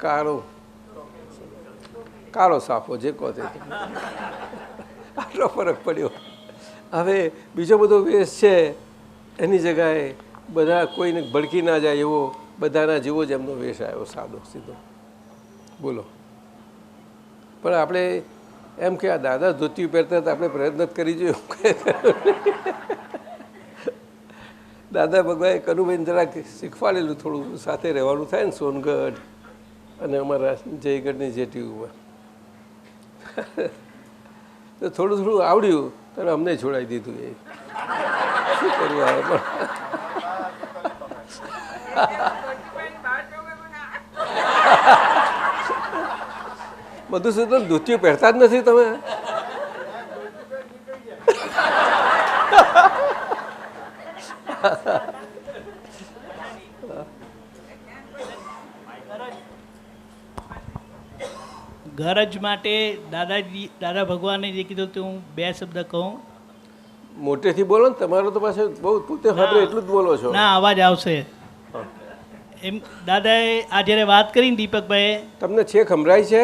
કાળો સાફો જે કહો તે. આટલો ફરક પડ્યો. હવે બીજો બધો વેશ છે એની જગ્યાએ બધા કોઈને ભડકી ના જાય એવો બધાના જેવો જ એમનો વેશ આવ્યો, સાદો સીધો. બોલો. પણ આપણે એમ કે આ દાદા ધોતી પહેરતા હતા, આપણે પ્રયત્ન જ કરી જોયું. દાદા ભગવાને કનુભાઈને જરાક શીખવાડેલું થોડું, સાથે રહેવાનું થાય ને સોનગઢ અને અમારા જયગઢની જેટી ઉપર. તો થોડું થોડું આવડ્યું તો અમને છોડાવી દીધું એ શું કરીએ હવે પણ મધુસૂદન ધોતિયું પહેરતા જ નથી તમે ગરજ માટે દાદા ભગવાને જે કીધું તે હું 2 શબ્દ કહું. મોટેથી બોલો ને તમારો તો પાછું બહુ પોતે સાંભળે એટલું જ બોલો છો ના, અવાજ આવશે. એમ દાદાએ આ જ્યારે વાત કરી ને દીપકભાઈએ, તમને છેક સંભળાય છે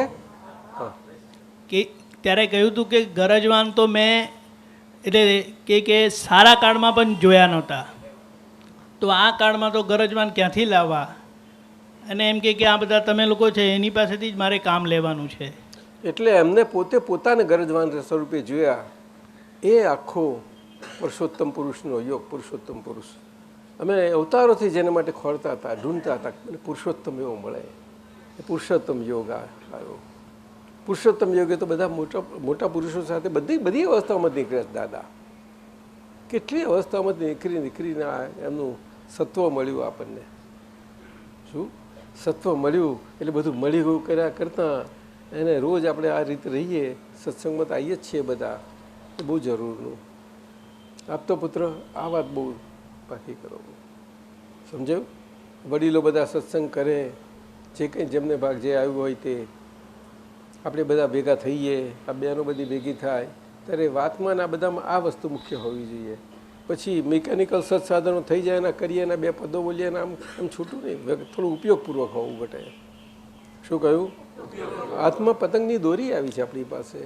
કે ત્યારે કહ્યું હતું કે ગરજવાન તો મેં એટલે કે સારા કાળમાં પણ જોયા નહોતા, તો આ કાળમાં તો ગરજવાન ક્યાંથી લાવવા, અને એમ કે આ બધા તમે લોકો છે એની પાસેથી જ મારે કામ લેવાનું છે. એટલે એમને પોતે પોતાને ગરજવાન સ્વરૂપે જોયા. એ આખો પુરુષોત્તમ પુરુષનો યોગ. પુરુષોત્તમ પુરુષ અમે અવતારોથી જેના માટે ખોરતા હતા, ઢૂંઢતા હતા, અને પુરુષોત્તમ એવો મળે. એ પુરુષોત્તમ યોગ આવ્યો. પુરુષોત્તમ યોગે તો બધા મોટા મોટા પુરુષો સાથે બધી અવસ્થાઓમાં નીકળ્યા દાદા. કેટલી અવસ્થાઓમાં નીકળીને એમનું સત્વ મળ્યું આપણને. શું સત્વ મળ્યું એટલે બધું મળી ગયું કર્યા કરતાં એને રોજ આપણે આ રીતે રહીએ, સત્સંગમાં તો આવીએ જ છીએ બધા, એ બહુ જરૂરનું. આપતો પુત્ર આ વાત બહુ પાકી કરો, સમજાયું? વડીલો બધા સત્સંગ કરે, જે કંઈ જેમને ભાગ જે આવ્યું હોય તે આપણે બધા ભેગા થઈએ, આ બહેનો બધી ભેગી થાય ત્યારે વાતમાં આ બધામાં આ વસ્તુ મુખ્ય હોવી જોઈએ. પછી મિકેનિકલ સત્સાધનો થઈ જાય એના કરીએ, એના 2 પદો બોલીએ, આમ છૂટું નહીં, થોડું ઉપયોગપૂર્વક હોવું ઘટે. શું કહ્યું? હાથમાં પતંગની દોરી આવી છે આપણી પાસે.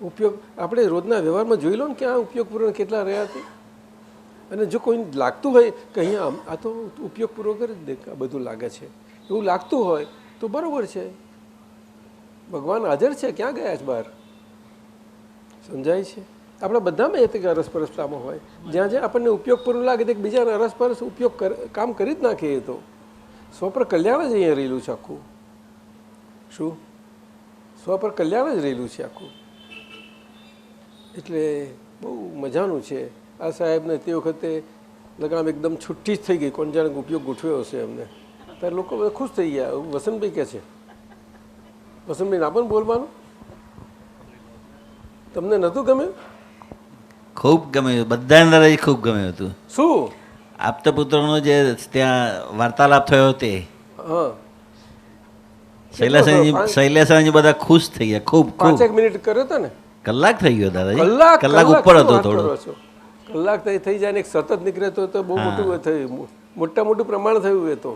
ઉપયોગ આપણે રોજના વ્યવહારમાં જોઈ લો ને કે આ ઉપયોગપૂર્વક કેટલા રહ્યા હતી. અને જો કોઈ લાગતું હોય કે અહીંયા આ તો ઉપયોગપૂર્વક જ બધું લાગે છે, એવું લાગતું હોય તો બરાબર છે. ભગવાન હાજર છે, ક્યાં ગયા છે બહાર? સમજાય છે? આપણા બધામાં એ અરસપરસતામાં હોય. જ્યાં જ્યાં આપણને ઉપયોગપૂર્ણ લાગે તો બીજાને અરસપરસ ઉપયોગ કામ કરી જ નાખીએ. એ તો સ્વ પર કલ્યાણ જ અહીંયા રહેલું છે આખું. શું? સ્વ પર કલ્યાણ જ રહેલું છે આખું. એટલે બહુ મજાનું છે. આ સાહેબને તે વખતે લગામ એકદમ છુટ્ટી જ થઈ ગઈ, કોણ જાણે ઉપયોગ ગોઠવ્યો હશે એમને. ત્યારે લોકો બધા ખુશ થઈ ગયા. વસંતભાઈ કહે છે, વસંતભાઈ ના પણ બોલવાનું તમને નહોતું ગમ્યું? ખૂબ ગમ્યું, બધાને અંદર ખૂબ ગમ્યું હતું. શું? આપતા પુત્રનો જે ત્યાં વાર્તાલાપ થયો તે, હા, શૈલેષજી બધા ખુશ થઈ ગયા. ખૂબ 5 મિનિટ કર્યો હતો ને? કલાક થઈ ગયો દાદાજી, કલાક ઉપર હતો થોડું. કલાક થઈ જાય ને એક સતત નીકળે તો બહુ મોટું થયું, મોટું પ્રમાણ થયું. એ તો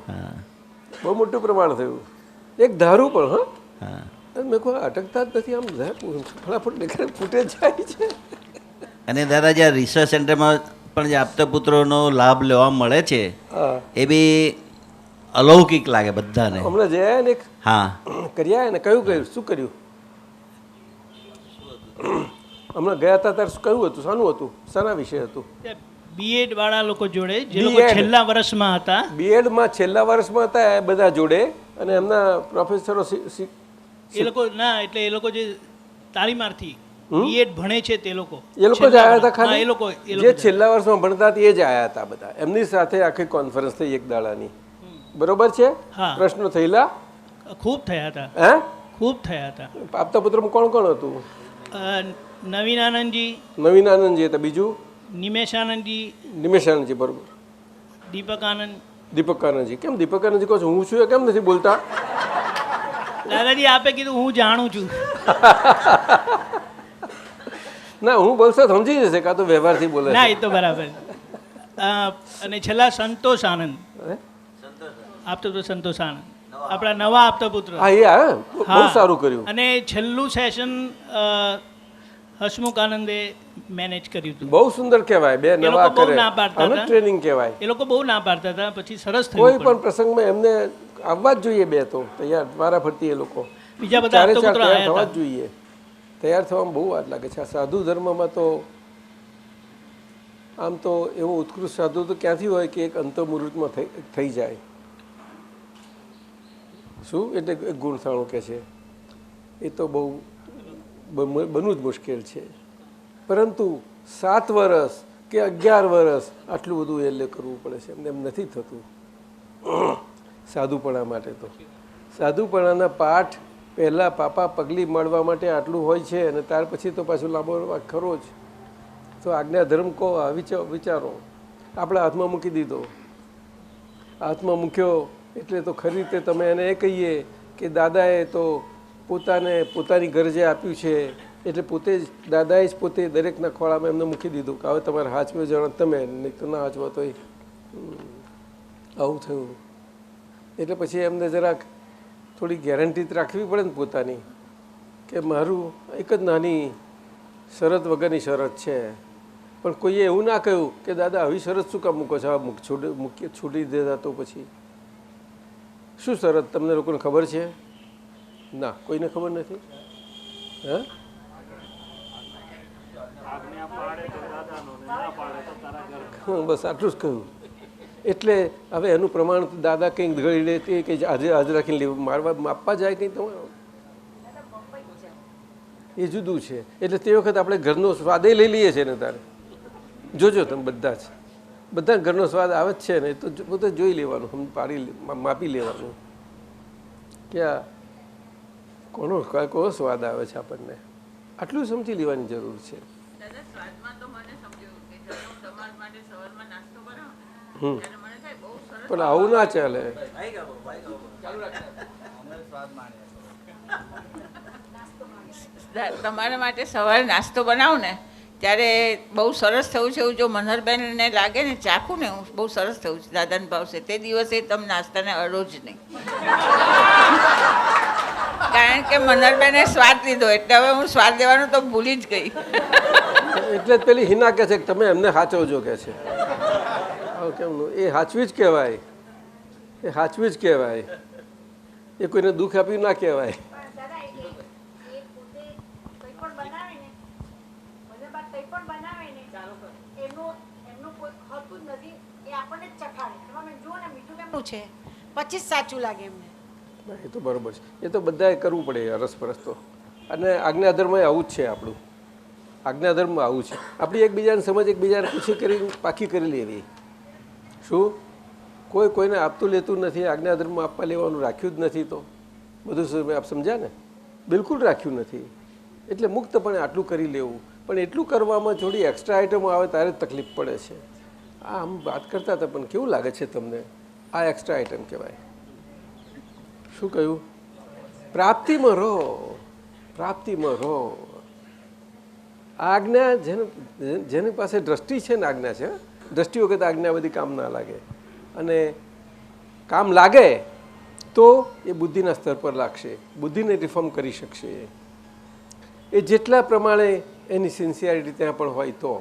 બહુ મોટું પ્રમાણ થયું, એક ધારું પણ. હા, મેં કોઈ અટકતા જ નથી, આમ ફટાફટ નીકળે, ફૂટે જાય છે. અને દાદાજી આ રિસર્ચ સેન્ટરમાં પણ જે આપતા પુત્રોનો લાભ લેવા મળે છે એ બી અલૌકિક લાગે બધાને. હમણાં જયા ને હા કર્યા ને કયું શું કર્યું? હમણાં ગયા હતા ત્યારે કયું હતું, શાનું હતું, શાના વિશે હતું? બીએડ વાળા લોકો જોડે, જે લોકો છેલ્લા વર્ષમાં હતા, બીએડમાં છેલ્લા વર્ષમાં હતા એ બધા જોડે, અને એમના પ્રોફેસરો એ લોકો ના, એટલે એ લોકો જે તાલીમાર્થી બીએડ ભણે છે તે લોકો, એ લોકો જ આવ્યા હતા. ખાલી એ લોકો જે છેલ્લા વર્ષમાં ભણતા હતા એ જ આવ્યા હતા બધા. એમની સાથે આખી કોન્ફરન્સ થઈ એક દાડાની. બરોબર છે? પ્રશ્નો થયેલા? ખૂબ થયા હતા. હે? ખૂબ થયા હતા. આપતા પુત્રમાં કોણ કોણ હતું? નવીનાનંદજી હતા. બીજું? નિમેશાનંદજી. બરોબર. દીપકાનંદજી. કેમ દીપકાનંદજી કહો છો? હું છું કેમ નથી બોલતા? દાદાજી આપે કીધું હું જાણું છું. ના, હું બોલશો સમજી જશે, કાં તો વ્યવહારથી બોલે. ના, એ તો બરાબર. અને છેલ્લા સંતોષ આનંદ, આપતો સંતોષ આનંદ, આપણા નવા આપતા પુત્ર. હા, બહુ સારું કર્યું. અને છેલ્લું સેશન હસમુખ આનંદે મેનેજ કર્યું હતું. બહુ સુંદર કહેવાય. 2 નવા કરે અને ટ્રેનિંગ કહેવાય. એ લોકો બહુ ના પાડતા હતા, પછી સરસ થયું. કોઈ પણ પ્રસંગમાં એમને આવવા જ જોઈએ. 2 તો તૈયાર વારા ફરતી એ લોકો બીજા બધા તૈયાર થવા જ જોઈએ. તૈયાર થવામાં બહુ વાર લાગે છે. આ સાધુ ધર્મમાં તો આમ તો એવો ઉત્કૃષ્ટ સાધુ તો ક્યાંથી હોય કે એક અંતઃમુહૂર્તમાં થઈ જાય. શું એટલે ગુણથાણું કે છે એ તો બહુ બનવું જ મુશ્કેલ છે. પરંતુ 7 વર્ષ કે 11 વર્ષ આટલું બધું એટલે કરવું પડે છે. એમને એમ નથી થતું સાધુપણા માટે. તો સાધુપણાના પાઠ પહેલાં પાપા પગલી મળવા માટે આટલું હોય છે અને ત્યાર પછી તો પાછું લાંબો ખરો જ. તો આજ્ઞા ધર્મ કહો, વિચારો આપણા હાથમાં મૂકી દીધો. હાથમાં મૂક્યો એટલે તો ખરી રીતે તમે એને એ કહીએ કે દાદાએ તો પોતાની ગરજે આપ્યું છે, એટલે પોતે જ દાદાએ જ પોતે દરેકના ખોળામાં એમને મૂકી દીધું કે હવે તમારે હાચવે જાણો તમે, નહીં તો ના હાચવો તો આવું થયું. એટલે પછી એમને જરાક થોડી ગેરંટી રાખવી પડે ને પોતાની, કે મારું એક જ નાની શરત વગરની શરત છે. પણ કોઈએ એવું ના કહ્યું કે દાદા આવી શરત શું કામ મૂકો છો, છૂટી દેતા તો પછી શું શરત તમને લોકોને ખબર છે? ના, કોઈને ખબર નથી. હા, બસ આટલું જ કહ્યું. એટલે હવે એનું પ્રમાણ દાદા કંઈક ઘડી લે તે કંઈ આજે રાખીને લેવું, મારવા માપવા જાય કંઈ તમારે એ જુદું છે. એટલે તે વખત આપણે ઘરનો સ્વાદ લઈ લઈએ છીએ ને તારે જોજો તમે બધા ઘરનો સ્વાદ આવે જ છે ને, તો પોતે જોઈ લેવાનું, માપી લેવાનું કે આ કોનો સ્વાદ આવે છે આપણને, આટલું સમજી લેવાની જરૂર છે. પણ આવું ના ચાલે. તમારા માટે સવારે નાસ્તો બનાવું ને ત્યારે બહુ સરસ થયું છે એવું જો મનહરબેનને લાગે ને ચાખું ને હું બહુ સરસ થયું છે, દાદાને ભાવશે, તે દિવસે તમે નાસ્તાને અડો જ નહીં. કારણ કે મનહરબેને સ્વાદ લીધો એટલે હવે હું સ્વાદ લેવાનું તો ભૂલી જ ગઈ. એટલે જ પેલી હિના કહે છે કે તમે એમને સાચવજો કે છે. કેમનું એ સાચવી જ કહેવાય, એ સાચવી જ કહેવાય, એ કોઈને દુઃખ આપ્યું ના કહેવાય. પછી સાચું લાગે એમને. એ તો બરોબર છે, એ તો બધાએ કરવું પડે અરસપરસ તો. અને આજ્ઞાધર્મ આવું જ છે આપણું, આજ્ઞાધર્મ આવું છે. આપણી એકબીજાને સમજ એકબીજાને પૂછી કરી પાકી કરી લેવી. શું કોઈને આપતું લેતું નથી, આજ્ઞાધર્મ આપવા લેવાનું રાખ્યું જ નથી. તો બધું આપ સમજ્યા ને, બિલકુલ રાખ્યું નથી. એટલે મુક્તપણે આટલું કરી લેવું. પણ એટલું કરવામાં થોડી એક્સ્ટ્રા આઈટમો આવે ત્યારે જ તકલીફ પડે છે. આ આમ વાત કરતા હતા પણ કેવું લાગે છે તમને? આ એક્સ્ટ્રા આઈટમ કહેવાય. શું કહ્યું? પ્રાપ્તિમાં રહો, પ્રાપ્તિમાં રહો. આજ્ઞા જેની પાસે દ્રષ્ટિ છે ને, આજ્ઞા છે, દ્રષ્ટિ વખત આજ્ઞા બધી કામ ના લાગે. અને કામ લાગે તો એ બુદ્ધિના સ્તર પર લાગશે, બુદ્ધિને રિફોર્મ કરી શકશે. એ જેટલા પ્રમાણે એની સિન્સિયરિટી ત્યાં પણ હોય તો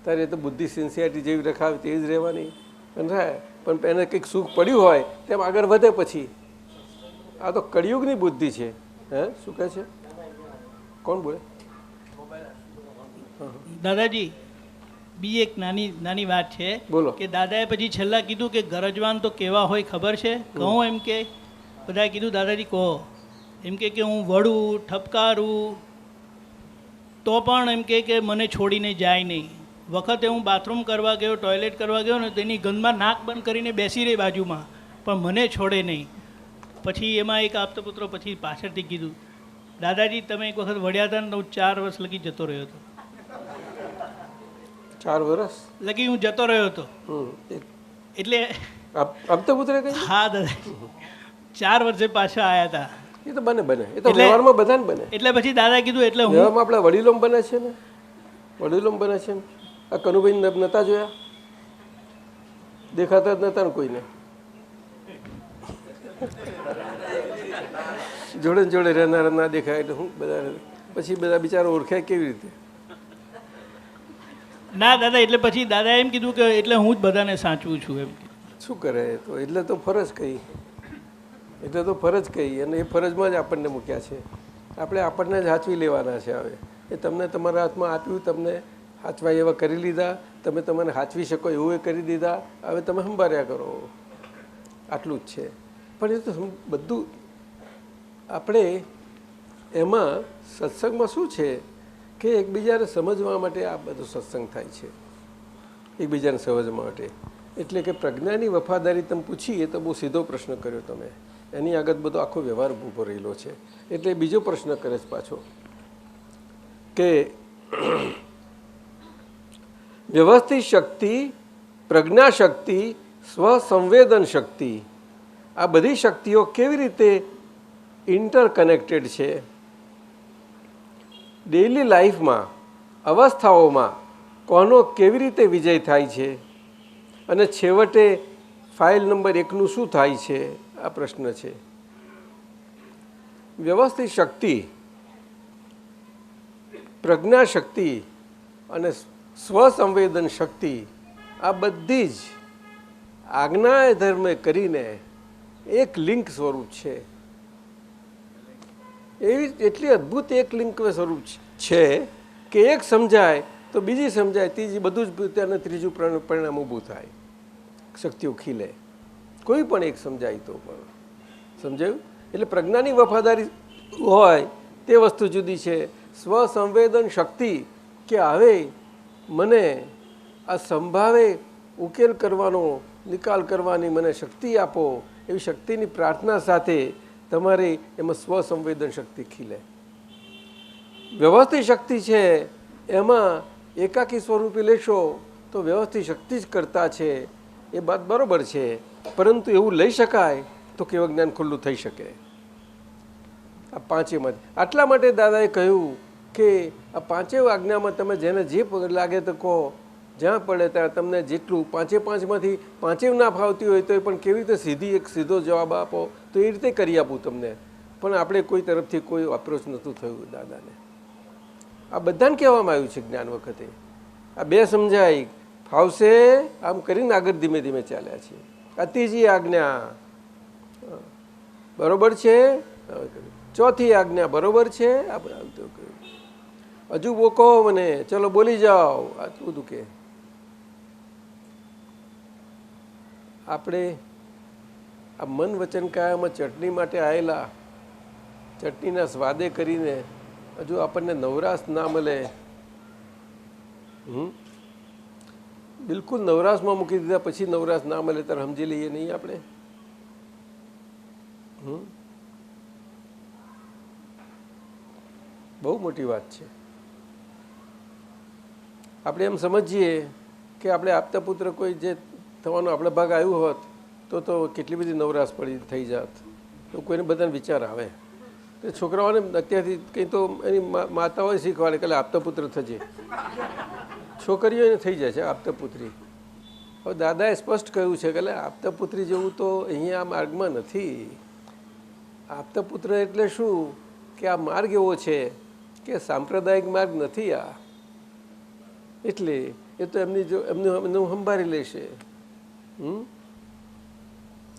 ત્યારે તો બુદ્ધિ સિન્સિયરિટી જેવી રખાવે તેવી જ રહેવાની. અને રહે પણ એને કંઈક સુખ પડ્યું હોય તેમ આગળ વધે. પછી આ તો કળિયુગની બુદ્ધિ છે. હે, શું કહે છે? કોણ બોલે? દાદાજી, બીજી એક નાની વાત છે. બોલો. કે દાદાએ પછી છેલ્લા કીધું કે ગરજવાન તો કેવા હોય ખબર છે? કહું એમ કે બધાએ કીધું દાદાજી કહો. એમ કે હું વળું ઠપકારું તો પણ એમ કે મને છોડીને જાય નહીં. વખતે હું બાથરૂમ કરવા ગયો, ટોયલેટ કરવા ગયો ને તેની ગંદમાં નાક બંધ કરીને બેસી રહી બાજુમાં, પણ મને છોડે નહીં. પછી એમાં એક આપતો પુત્રો પછી પાછળથી કીધું, દાદાજી તમે એક વખત વળ્યા હતા ને તો હું 4 વર્ષ લગી જતો રહ્યો હતો. 4 વર્ષ લગી હું જતો રહ્યો હતો. એટલે આપતો પુત્ર કહ્યું? હા દાદા, 4 વર્ષે પાછા આવ્યા હતા. એ તો બને, એ તો વ્યવહારમાં બધાને બને. એટલે પછી દાદા કીધું એટલે હું વ્યવહારમાં આપણા વડીલોમ બને છે ને, વડીલોમ બને છે ને. આ કનુભાઈ નતા જોયા? દેખાતા જ નતા ને કોઈને. જોડે જોડે રહેનારા ના દેખાય એટલે હું બધા પછી બધા બિચારા ઓળખાય કેવી રીતે? ના દાદા, એટલે પછી દાદા એમ કીધું કે એટલે હું જ બધાને સાચવું છું એમ. શું કરે? તો એટલે તો ફરજ કહી, એટલે તો ફરજ કહી. અને એ ફરજમાં જ આપણને મૂક્યા છે. આપણે આપણને જ સાચવી લેવાના છે. હવે એ તમને તમારા હાથમાં આપ્યું, તમને સાચવા એવા કરી લીધા, તમે તમને સાચવી શકો એવું એ કરી દીધા. હવે તમે સંભાળ્યા કરો, આટલું જ છે. પણ એ તો બધું આપણે એમાં સત્સંગમાં શું છે કે એકબીજાને સમજવા માટે આ બધો સત્સંગ થાય છે, એકબીજાને સમજવા માટે. એટલે કે પ્રજ્ઞાની વફાદારી તમે પૂછી, એ તો બહુ સીધો પ્રશ્ન કર્યો તમે, એની આગળ બધો આખો વ્યવહાર ઊભો રહેલો છે. એટલે બીજો પ્રશ્ન કરે છે પાછો કે વ્યવસ્થિત શક્તિ, પ્રજ્ઞા શક્તિ, સ્વસંવેદન શક્તિ, આ બધી શક્તિઓ કેવી રીતે ઇન્ટરકનેક્ટેડ છે? ડેઇલી લાઈફમાં, અવસ્થાઓમાં કોનો કેવી રીતે વિજય થાય છે અને છેવટે ફાઇલ નંબર 1નું શું થાય છે? આ પ્રશ્ન છે. વ્યવસ્થિત શક્તિ, પ્રજ્ઞા શક્તિ અને સ્વસંવેદન શક્તિ આ બધી જ આજ્ઞા ધર્મે કરીને એક લિંક સ્વરૂપ છે. એવી એટલી અદ્ભુત એક લિંક સ્વરૂપ છે કે એક સમજાય તો બીજી સમજાય, ત્રીજી, બધું જ તેને ત્રીજું પરિણામ ઊભું થાય, શક્તિઓ ખીલે. કોઈ પણ એક સમજાય તો પણ સમજાયું? એટલે પ્રજ્ઞાની વફાદારી હોય તે વસ્તુ જુદી છે. સ્વસંવેદન શક્તિ કે હવે મને આ સંભાવે ઉકેલ કરવાનો, નિકાલ કરવાની મને શક્તિ આપો, એવી શક્તિની પ્રાર્થના સાથે તમારે એમાં સ્વસંવેદન શક્તિ ખીલે. વ્યવસ્થિત શક્તિ છે એમાં એકાકી સ્વરૂપે લેશો તો વ્યવસ્થિત શક્તિ જ કરતા છે, એ વાત બરાબર છે. પરંતુ એવું લઈ શકાય તો કેવું જ્ઞાન ખુલ્લું થઈ શકે આ પાંચેમાં. આટલા માટે દાદાએ કહ્યું કે આ પાંચેય આજ્ઞામાં તમે જેને જે લાગે તો કહો, જ્યાં પડે ત્યાં તમને જેટલું પાંચેમાંથી પાંચેય ના ફાવતી હોય તો પણ કેવી રીતે સીધો જવાબ આપો તો એ રીતે કરી આપું તમને. પણ આપણે કોઈ તરફથી કોઈ અપ્રોચ નહોતું થયું દાદાને. આ બધાને કહેવામાં આવ્યું છે જ્ઞાન વખતે. આ બે સમજાય ફાવશે આમ કરીને આગળ ધીમે ધીમે ચાલ્યા છે. આ ત્રીજી આજ્ઞા બરોબર છે, ચોથી આજ્ઞા બરોબર છે. હજુ બોકો મને, ચલો બોલી જાઓ. આટલું બધું કે આપણે આ મન વચન કાયામાં ચટણી માટે આવેલા, ચટણીના સ્વાદે કરીને હજુ આપણને નવરાશ ના મળે. બિલકુલ નવરાશમાં મૂકી દીધા પછી નવરાશ ના મળે ત્યારે સમજી લઈએ નહીં આપણે. બહુ મોટી વાત છે. આપણે એમ સમજીએ કે આપણે આપતા પુત્ર કોઈ જે થવાનો આપણે ભાગ આવ્યું હોત તો કેટલી બધી નવરાશ પડી થઈ જાત. તો કોઈને બધાને વિચાર આવે. તે છોકરાઓને અત્યારથી કંઈ તો એની માતાઓએ શીખવાડે કે આપતા પુત્ર થજે. છોકરીઓ એને થઈ જાય છે આપતા પુત્રી. હવે દાદાએ સ્પષ્ટ કહ્યું છે કે આપતા પુત્રી જેવું તો અહીંયા આ માર્ગમાં નથી. આપતા પુત્ર એટલે શું કે આ માર્ગ એવો છે કે સાંપ્રદાયિક માર્ગ નથી આ. એટલે એ તો એમનું સંભાળી લેશે,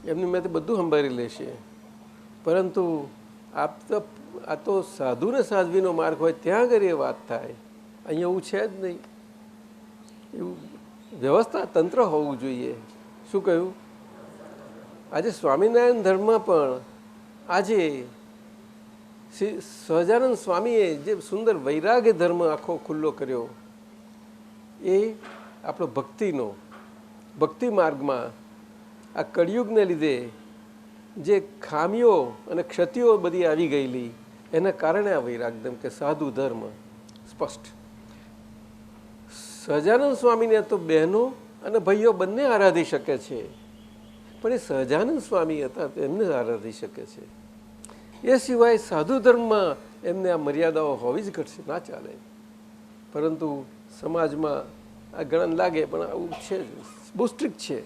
એમની મેં બધું સંભાળી લેશે. પરંતુ આ તો સાધુ ને સાધ્વીનો માર્ગ હોય ત્યાં આગળ એ વાત થાય. અહીંયા એવું છે જ નહીં. એવું વ્યવસ્થા તંત્ર હોવું જોઈએ. શું કહ્યું? આજે સ્વામિનારાયણ ધર્મમાં પણ આજે સહજાનંદ સ્વામીએ જે સુંદર વૈરાગ્ય ધર્મ આખો ખુલ્લો કર્યો, એ આપણો ભક્તિ માર્ગમાં આ કળિયુગને લીધે જે ખામીઓ અને ક્ષતિઓ બધી આવી ગયેલી એના કારણે આ વૈરાગ્ય કે સાધુ ધર્મ સ્પષ્ટ. સહજાનંદ સ્વામીને તો બહેનો અને ભાઈઓ બંને આરાધી શકે છે, પણ એ સહજાનંદ સ્વામી હતા તો એમને આરાધી શકે છે. એ સિવાય સાધુ ધર્મમાં એમને આ મર્યાદાઓ હોવી જ ઘટશે, ના ચાલે. પરંતુ સમાજમાં આ ગણન લાગે પણ આવું છે, બહુ સ્ટ્રિક્ટ છે.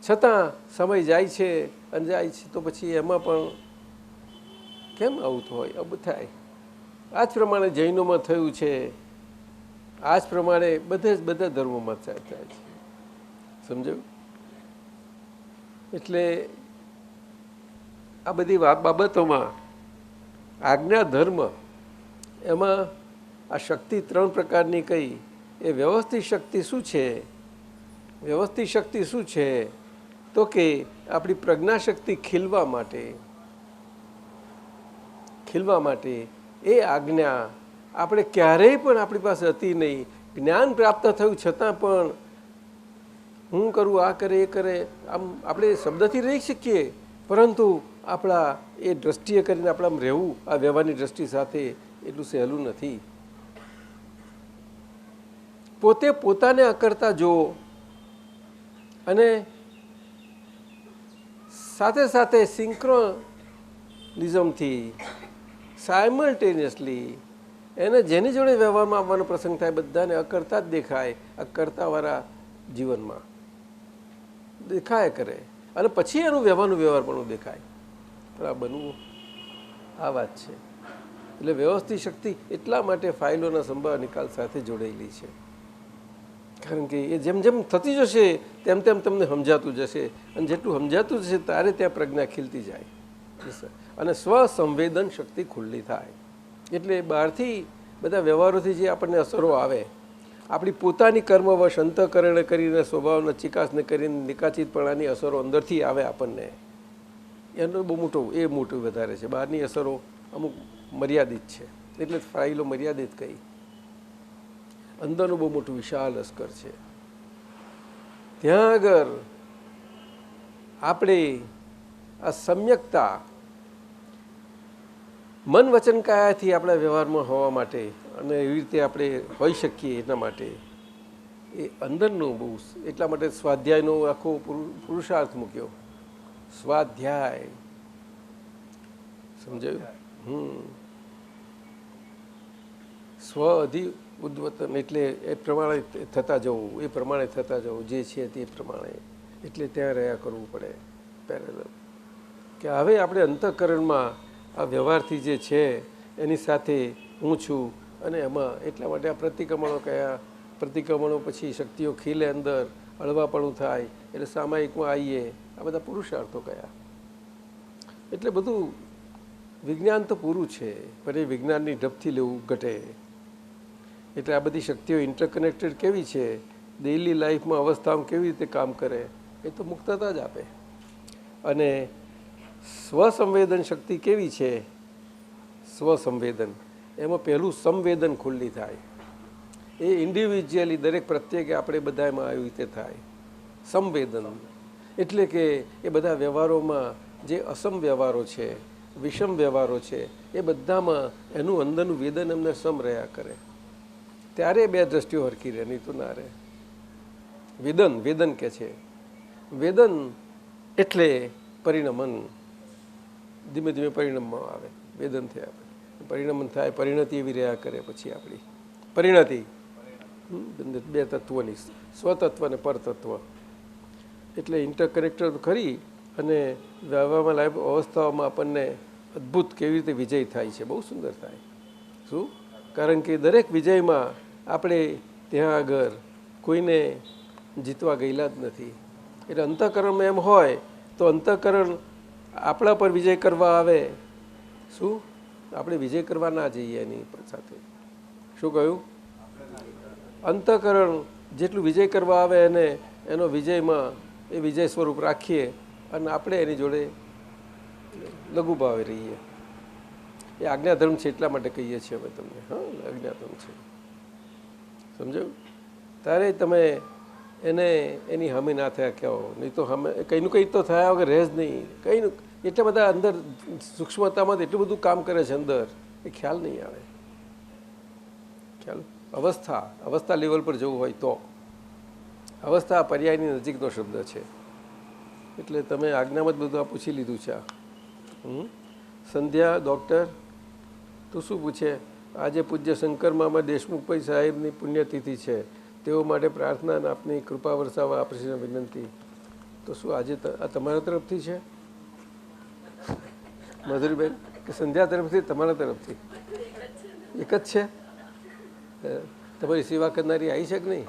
છતાં સમય જાય છે અને જાય છે તો પછી એમાં પણ કેમ આવું તો હોય? આવું થાય. આ જ પ્રમાણે જૈનોમાં થયું છે, આ જ પ્રમાણે બધા ધર્મોમાં થાય છે. સમજાયું? એટલે આ બધી બાબતોમાં આજ્ઞા ધર્મ એમાં આ શક્તિ 3 પ્રકારની કઈ. એ વ્યવસ્થિત શક્તિ શું છે? વ્યવસ્થિત શક્તિ શું છે? તો કે આપણી પ્રજ્ઞા શક્તિ ખીલવા માટે ખીલવા માટે એ આજ્ઞા આપણે ક્યારેય પણ આપણી પાસે હતી નહીં. જ્ઞાન પ્રાપ્ત થયું છતાં પણ હું કરું, આ કરે, એ કરે, આમ આપણે શબ્દથી રહી શકીએ, પરંતુ આપણા એ દ્રષ્ટિએ કરીને આપણા રહેવું આ વ્યવહારની દ્રષ્ટિ સાથે એટલું સહેલું નથી. પોતે પોતાને અકર્તા જુઓ અને સાથે સાથે સિંક્રોનિઝમથી સાયમલ્ટેનિયસલી એને જેની જોડે વ્યવહારમાં આવવાનો પ્રસંગ થાય બધાને અકર્તા જ દેખાય, અકર્તાવાળા જીવનમાં દેખાય કરે અને પછી એનું વ્યવહાર પણ દેખાય. પણ આ બનવું આ વાત છે. એટલે વ્યવસ્થિત શક્તિ એટલા માટે ફાઇલોના સંભાળ નિકાલ સાથે જોડાયેલી છે, કારણ કે એ જેમ જેમ થતી જશે તેમ તેમ તમને સમજાતું જશે અને જેટલું સમજાતું જશે ત્યારે ત્યાં પ્રજ્ઞા ખીલતી જાય અને સ્વસંવેદન શક્તિ ખુલ્લી થાય. એટલે બહારથી બધા વ્યવહારોથી જે આપણને અસરો આવે, આપણી પોતાની કર્મવશ અંતઃકરણ કરીને સ્વભાવના ચિકાસને કરીને નિકાચિતપણાની અસરો અંદરથી આવે આપણને, એનો બહુ મોટું વધારે છે. બહારની અસરો અમુક મર્યાદિત છે, એટલે ફાઇલો મર્યાદિત કહી. અંદરનું બહુ મોટું વિશાળ લશ્કર છે. ત્યાં આગળ આપણે આ સમ્યકતા મન વચન કાયાથી આપણા વ્યવહારમાં હોવા માટે અને એવી રીતે આપણે હોઈ શકીએ એના માટે એ અંદરનું બહુ, એટલા માટે સ્વાધ્યાયનો આખો પુરુષાર્થ મૂક્યો. સ્વાધ્યાય સમજાયું? સ્વ અધિ ઉદ્વતન એટલે એ પ્રમાણે થતા જવું, એ પ્રમાણે થતા જવું, જે છે તે પ્રમાણે. એટલે ત્યાં રહ્યા કરવું પડે પેરેલલ, કે હવે આપણે અંતઃકરણમાં આ વ્યવહારથી જે છે એની સાથે હું છું અને એમાં એટલા માટે આ પ્રતિક્રમણો કયા, પ્રતિક્રમણો પછી શક્તિઓ ખીલે અંદર, હળવાપણું થાય એટલે સામાયિકમાં આવીએ, આ બધા પુરુષાર્થો કયા. એટલે બધું વિજ્ઞાન તો પૂરું છે, પણ એ વિજ્ઞાનની ઢબથી લેવું ઘટે. એટલે આ બધી શક્તિઓ ઇન્ટરકનેક્ટેડ કેવી છે, ડેઇલી લાઈફમાં અવસ્થામાં કેવી રીતે કામ કરે, એ તો મુક્તતા જ આપે. અને સ્વસંવેદન શક્તિ કેવી છે, સ્વસંવેદન એમાં પહેલું સંવેદન ખુલ્લી થાય. એ ઇન્ડિવિજ્યુઅલી દરેક પ્રત્યેકે આપણે બધામાં આવી રીતે થાય સંવેદન. એટલે કે એ બધા વ્યવહારોમાં જે અસમ વ્યવહારો છે, વિષમ વ્યવહારો છે, એ બધામાં એનું અંદરનું વેદન એમને સમ રહ્યા કરે, ત્યારે બે દ્રષ્ટિઓ હરખી રહે, નહીં તો ના રહે. વેદન કે છે, વેદન એટલે પરિણમન, ધીમે ધીમે પરિણમમાં આવે, વેદન થયા પરિણમન થાય, પરિણતિ એવી રહ્યા કરે. પછી આપણી પરિણતિ બે તત્વની, સ્વતત્વ અને પરતત્વ, એટલે ઇન્ટરકનેક્ટર ખરી. અને વ્યવહારમાં લાઈફ અવસ્થાઓમાં આપણને અદ્ભુત કેવી રીતે વિજય થાય છે, બહુ સુંદર થાય. શું? કારણ કે દરેક વિજયમાં આપણે ત્યાં આગળ કોઈને જીતવા ગયેલા જ નથી. એટલે અંતઃકરણમાં એમ હોય તો અંતઃકરણ આપણા પર વિજય કરવા આવે, શું આપણે વિજય કરવા ના જઈએ એની સાથે. શું કહ્યું? અંતઃકરણ જેટલું વિજય કરવા આવે એને એનો વિજયમાં એ વિજય સ્વરૂપ રાખીએ અને આપણે એની જોડે લઘુ ભાવે રહીએ. એ આજ્ઞાધર્મ છે, એટલા માટે કહીએ છીએ અમે તમને. હા, આજ્ઞાધર્મ છે, સમજાયું? ત્યારે તમે એને એની હામી ના થયા કહો, નહીં તો અમે કંઈનું કંઈ તો થયા વગર રહે જ નહીં. કંઈનું એટલા બધા અંદર સૂક્ષ્મતામાં એટલું બધું કામ કરે છે અંદર, એ ખ્યાલ નહીં આવે. ખ્યાલ અવસ્થા લેવલ પર જવું હોય તો અવસ્થા પર્યાયની નજીકનો શબ્દ છે. એટલે તમે આજ્ઞામાં જ બધું આ પૂછી લીધું છે. સંધ્યા ડૉક્ટર તો શું પૂછે? આજે પૂજ્ય શંકર મામા દેશમુખભાઈ સાહેબની પુણ્યતિથિ છે, તેઓ માટે પ્રાર્થના અને આપની કૃપા વરસાવવા આપણી વિનંતી. તો શું આજે આ તમારા તરફથી છે મધુરીબેન, કે સંધ્યા તરફથી? તમારા તરફથી એક જ છે. તમારી સેવા કરનારી આવી છે કે નહીં?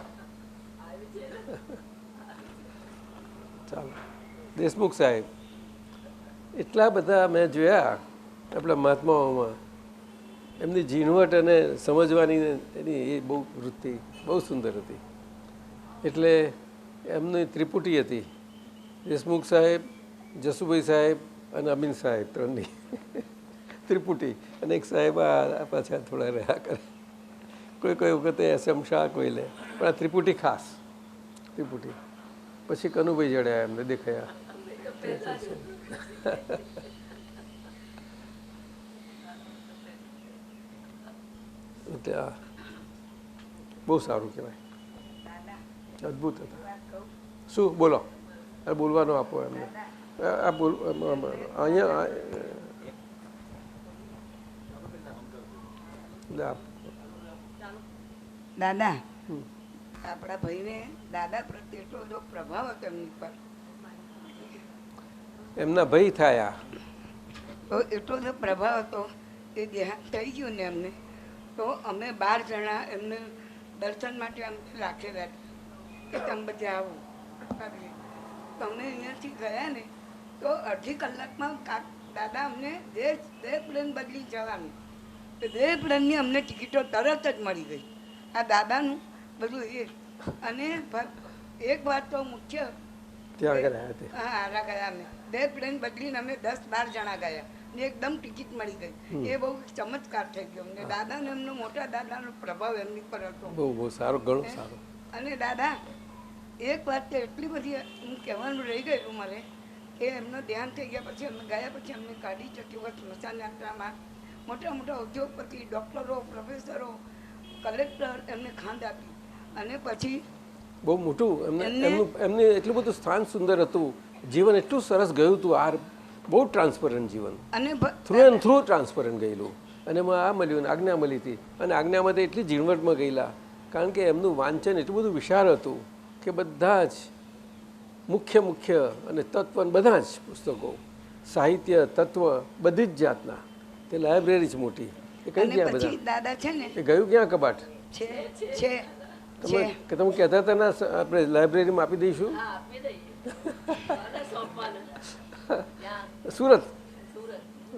ચાલો. દેશમુખ સાહેબ એટલા બધા મેં જોયા આપણા મહાત્માઓમાં, એમની ઝીણવટ અને સમજવાની એની એ બહુ વૃત્તિ બહુ સુંદર હતી. એટલે એમની ત્રિપુટી હતી, દેશમુખ સાહેબ, જસુભાઈ સાહેબ અને અમીન સાહેબ, ત્રણની. ત્રિપુટી અને એક સાહેબ આ પાછા થોડા રહ્યા કરે. કોઈ વખતે એસએમ શાહ કોઈ લે, પણ આ ત્રિપુટી ખાસ ત્રિપુટી. પછી કનુભાઈ જડ્યા એમને દેખાયા. એટલે આ બહુ સારું કહેવાય, અદ્ભુત હતા. શું બોલો? આ બોલવાનું આપો એમને. આ બોલ અહીંયા દાદા, આપણા ભાઈને દાદા પ્રત્યે એટલો બધો પ્રભાવ હતો એમની પર, એમના ભાઈ થયા, તો એટલો બધો પ્રભાવ હતો. એ દેહાંત થઈ ગયું ને એમને, તો અમે 12 જણા એમને દર્શન માટે આમ રાખેલા કે તમે બધા આવો. તમે અહીંયાથી ગયા ને તો અડધી કલાકમાં દાદા અમને બે પ્લેન બદલી જવાનું, તો 2 પ્લેનની અમને ટિકિટો તરત જ મળી ગઈ. આ દાદાનું બધું એ. અને એક વાત તો મુખ્ય, ત્યાં ગયા હતા. હા, આરા ગયા અમે 2 પ્લેન બદલીને અમે 10-12 જણા ગયા ને એકદમ ટિકિટ મળી ગઈ. એ બહુ ચમત્કાર થઈ ગયો અમને. દાદાનો એમનો મોટા દાદાનો પ્રભાવ એમની પર હતો. બહુ સારું, ઘણું સારું. અને દાદા એક વાત તો એટલી બધી હું કહેવાનું રહી ગયેલું મારે કે એમનો ધ્યાન થઈ ગયા પછી અમે ગયા પછી અમને કાઢી જતી વખત સ્મશાન યાત્રામાં મોટા મોટા ઉદ્યોગપતિ, ડૉક્ટરો, પ્રોફેસરો, કલેક્ટર એમને ખાંડ આપી. અને પછી બહુ મોટું એમને એટલું બધું સ્થાન સુંદર હતું, જીવન એટલું સરસ ગયું હતું. આ બહુ ટ્રાન્સપરન્ટ જીવન, અને થ્રુ એન્ડ થ્રુ ટ્રાન્સપરન્ટ ગયેલું. અને એમાં આ મળ્યું, આજ્ઞા મળી હતી. અને આજ્ઞામાં તો એટલી ઝીણવટમાં ગયેલા, કારણ કે એમનું વાંચન એટલું બધું વિશાળ હતું કે બધા જ મુખ્ય અને તત્વ બધા જ પુસ્તકો, સાહિત્ય, તત્વ બધી જ જાતના. તે લાઇબ્રેરી જ મોટી. એ કઈ ગયા બધા? દાદા છે ને એ ગયું ક્યાં કબાટ? છે તમે કહેતા હતા ને આપણે લાઇબ્રેરીમાં આપી દઈશું. સુરત,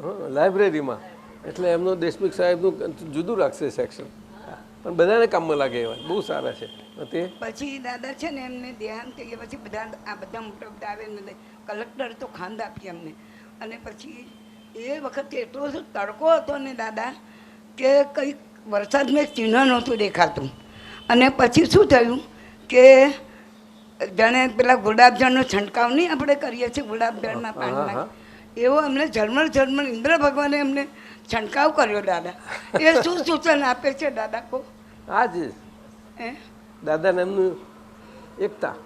હા, લાઇબ્રેરીમાં. એટલે એમનો દેશમુખ સાહેબનું જુદું રાખશે સેક્શન, પણ બધાને કામમાં લાગે એવા બહુ સારા છે. તે પછી દાદા છે ને એમને ધ્યાન થઈ ગયા પછી બધા મોટા બધા આવે ને કલેક્ટર તો ખાંડ આપી અમને. અને પછી એ વખતે એટલો બધો તડકો હતો ને દાદા કે કંઈક વરસાદમાં ચિહ્ન નહોતું દેખાતું. અને પછી શું થયું કે જાણે પેલા ગુલાબજળનો છંટકાવ નહીં આપણે કરીએ છીએ ગુલાબજળના પાણીમાં, એવો અમને ઝરમર ઇન્દ્ર ભગવાને એમને છંટકાવ કર્યો દાદા. એ શું સૂચન આપે છે દાદા કો? આ જ દાદાને એમનું એકતા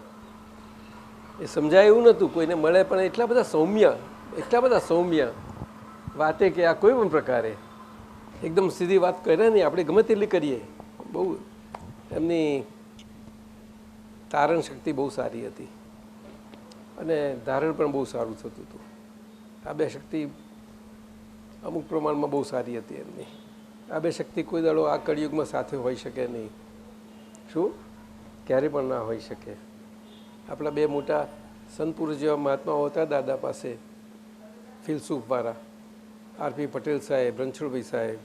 એ સમજાય એવું નહોતું કોઈને મળે, પણ એટલા બધા સૌમ્ય વાતે કે આ કોઈ પણ પ્રકારે એકદમ સીધી વાત કરે નહીં, આપણે ગમે તેટલી કરીએ. બહુ એમની તારણ શક્તિ બહુ સારી હતી અને ધારણ પણ બહુ સારું થતું હતું. આ બે શક્તિ અમુક પ્રમાણમાં બહુ સારી હતી એમની. આ બે શક્તિ કોઈ દાડો આ કળિયુગમાં સાથે હોઈ શકે નહીં. શું? ક્યારે પણ ના હોઈ શકે. આપણા બે મોટા સંત પુરુષ જેવા મહાત્માઓ હતા દાદા પાસે, ફિલસૂફવાળા, આરપી પટેલ સાહેબ, રણછોડભાઈ સાહેબ.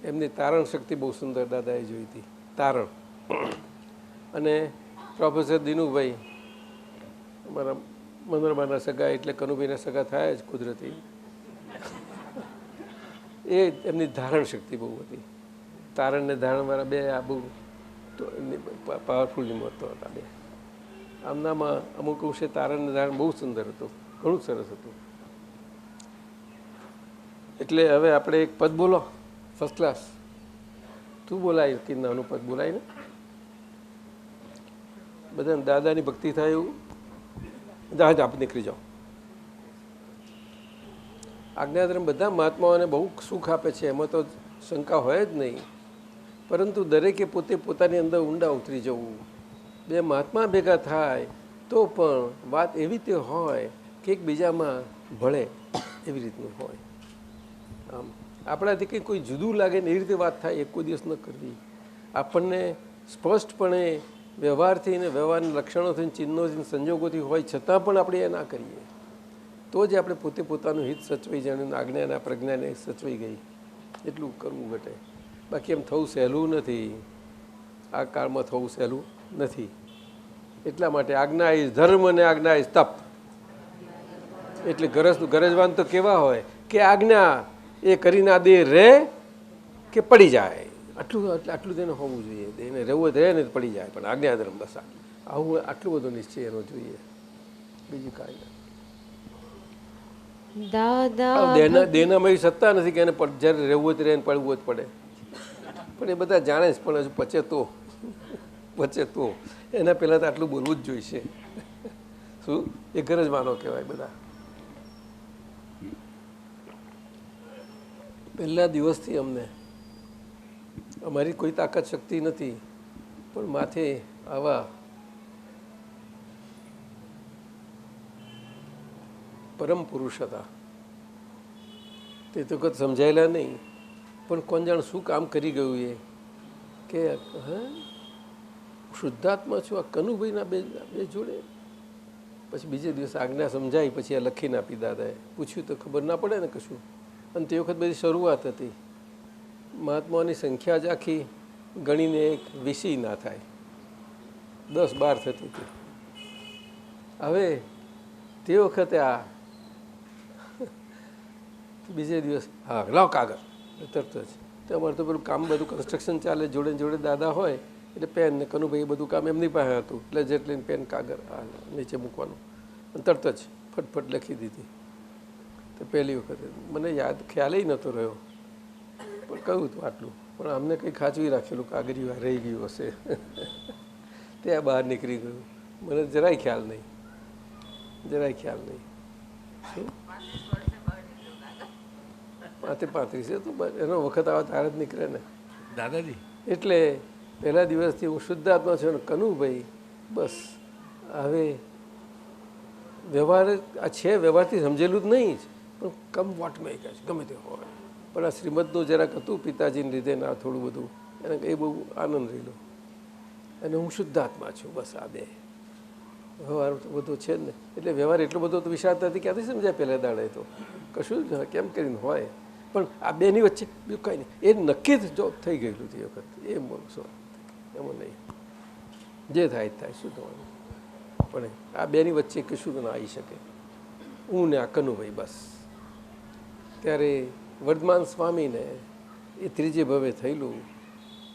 એમની તારણ શક્તિ બહુ સુંદર દાદાએ જોઈ હતી, તારણ. અને પ્રોફેસર દિનુભાઈ અમારા મનોરમાના સગા, એટલે કનુભાઈના સગા થાય જ કુદરતી. એ એમની ધારણ શક્તિ બહુ હતી. તારણ ને ધારણવાળા બે આ બહુ પાવરફુલ નિમતો હતા બે. આમનામાં અમુક અંશે તારણ ને ધારણ બહુ સુંદર હતું, ઘણું સરસ હતું. એટલે હવે આપણે એક પદ બોલો, ફર્સ્ટ ક્લાસ. તું બોલાય કે નાનું પદ બોલાય ને, બધાને દાદાની ભક્તિ થાય એવું. જહાજ આપ નીકળી જાઓ. આજ્ઞાધર્મ બધા મહાત્માઓને બહુ સુખ આપે છે, એમાં તો શંકા હોય જ નહીં. પરંતુ દરેકે પોતે પોતાની અંદર ઊંડા ઉતરી જવું. બે મહાત્મા ભેગા થાય તો પણ વાત એવી રીતે હોય કે એકબીજામાં ભળે, એવી રીતનું હોય. આમ આપણાથી કંઈ કોઈ જુદું લાગે ને એવી રીતે વાત થાય, એક કોઈ દિવસ ન કરવી. આપણને સ્પષ્ટપણે વ્યવહારથી ને વ્યવહારના લક્ષણોથી, ચિહ્નોથી, સંજોગોથી હોય છતાં પણ આપણે એ ના કરીએ તો જ આપણે પોતે પોતાનું હિત સચવાઈ જાણ્યું, આજ્ઞાના પ્રજ્ઞાને સચવાઈ ગઈ. એટલું કરવું ઘટે. બાકી એમ થવું સહેલું નથી. આ કાળમાં થવું સહેલું નથી. એટલા માટે આજ્ઞા ઇઝ ધર્મ અને આજ્ઞા ઇઝ તપ. એટલે ગરજવાન તો કેવા હોય કે આજ્ઞા એ કરીને આ દેહ રહે કે પડી જાય, આટલું તેને હોવું જોઈએ. દેહને રહેવું રહે ને પડી જાય, પણ આજ્ઞાધર્મ બસ આવું આટલું બધું નિશ્ચય એનો જોઈએ, બીજું કાંઈ નહીં. દેહનામાં એવી સત્તા નથી કે એને જ્યારે રહેવું હોય ત્યારે એને પડવું જ પડે, પણ એ બધા જાણે છે, પણ હજુ પચે તો એના પહેલાં તો આટલું બોલવું જ જોઈશે. શું એ ઘર જ માનો કહેવાય. બધા પહેલા દિવસથી અમને અમારી કોઈ તાકાત શક્તિ નથી, પણ માથે આવા પરમ પુરુષ હતા. તે તો કદ સમજાયેલા નહીં, પણ કોણ જાણ શું કામ કરી ગયું એ કે શુદ્ધાત્મા છું. આ કનુભાઈના બે જોડે પછી બીજે દિવસ આજ્ઞા સમજાઈ, પછી આ લખીને આપી દાદાએ. પૂછ્યું તો ખબર ના પડે ને કશું. અને તે વખત બધી શરૂઆત હતી. મહાત્માઓની સંખ્યા જ આખી ગણીને એક 20 ના થાય, 10-12 થતી હતી. હવે તે વખતે આ બીજે દિવસ હા લાવ કાગળ, તરત જ. તો અમારે તો પેલું કામ બધું કન્સ્ટ્રક્શન ચાલે, જોડે જોડે દાદા હોય એટલે પેન ને કનુભાઈ બધું કામ એમની પાસે હતું, એટલે જેટલી પેન કાગળ નીચે મૂકવાનું, અને તરત જ ફટફટ લખી દીધી. તો પહેલી વખતે મને ખ્યાલ નહોતો રહ્યો, પણ કહ્યું હતું આટલું, પણ અમને કંઈ ખાચવી રાખેલું કાગળિયું રહી ગયું હશે. ત્યાં બહાર નીકળી ગયું, મને જરાય ખ્યાલ નહીં. શું 35 તો એનો વખત આવે તારે જ નીકળે ને દાદાજી. એટલે પહેલા દિવસથી હું શુદ્ધાત્મા છું અને કનુભાઈ બસ. હવે વ્યવહાર આ છે, વ્યવહારથી સમજેલું જ નહીં જ, પણ કમ વોટમાં કહે છે ગમે તે હોય. પણ આ શ્રીમદનું જરાક હતું પિતાજીને લીધે ના થોડું બધું, એને એ બહુ આનંદ રહેલો. અને હું શુદ્ધાત્મા છું, બસ આ બે વ્યવહાર તો બધો છે જ ને. એટલે વ્યવહાર એટલો બધો તો વિશાળતાથી ક્યાંથી સમજાય પહેલા દાડે તો કશું જ કેમ કરીને હોય. પણ આ બેની વચ્ચે બીજું કંઈ નહીં, એ નક્કી જ જો થઈ ગયેલું તે વખત. એમ નહીં, જે થાય થાય શું થવાનું, પણ આ બેની વચ્ચે કશું તો ના આવી શકે. હું ને આ કનુભાઈ બસ. ત્યારે વર્ધમાન સ્વામીને એ ત્રીજે ભવે થયેલું,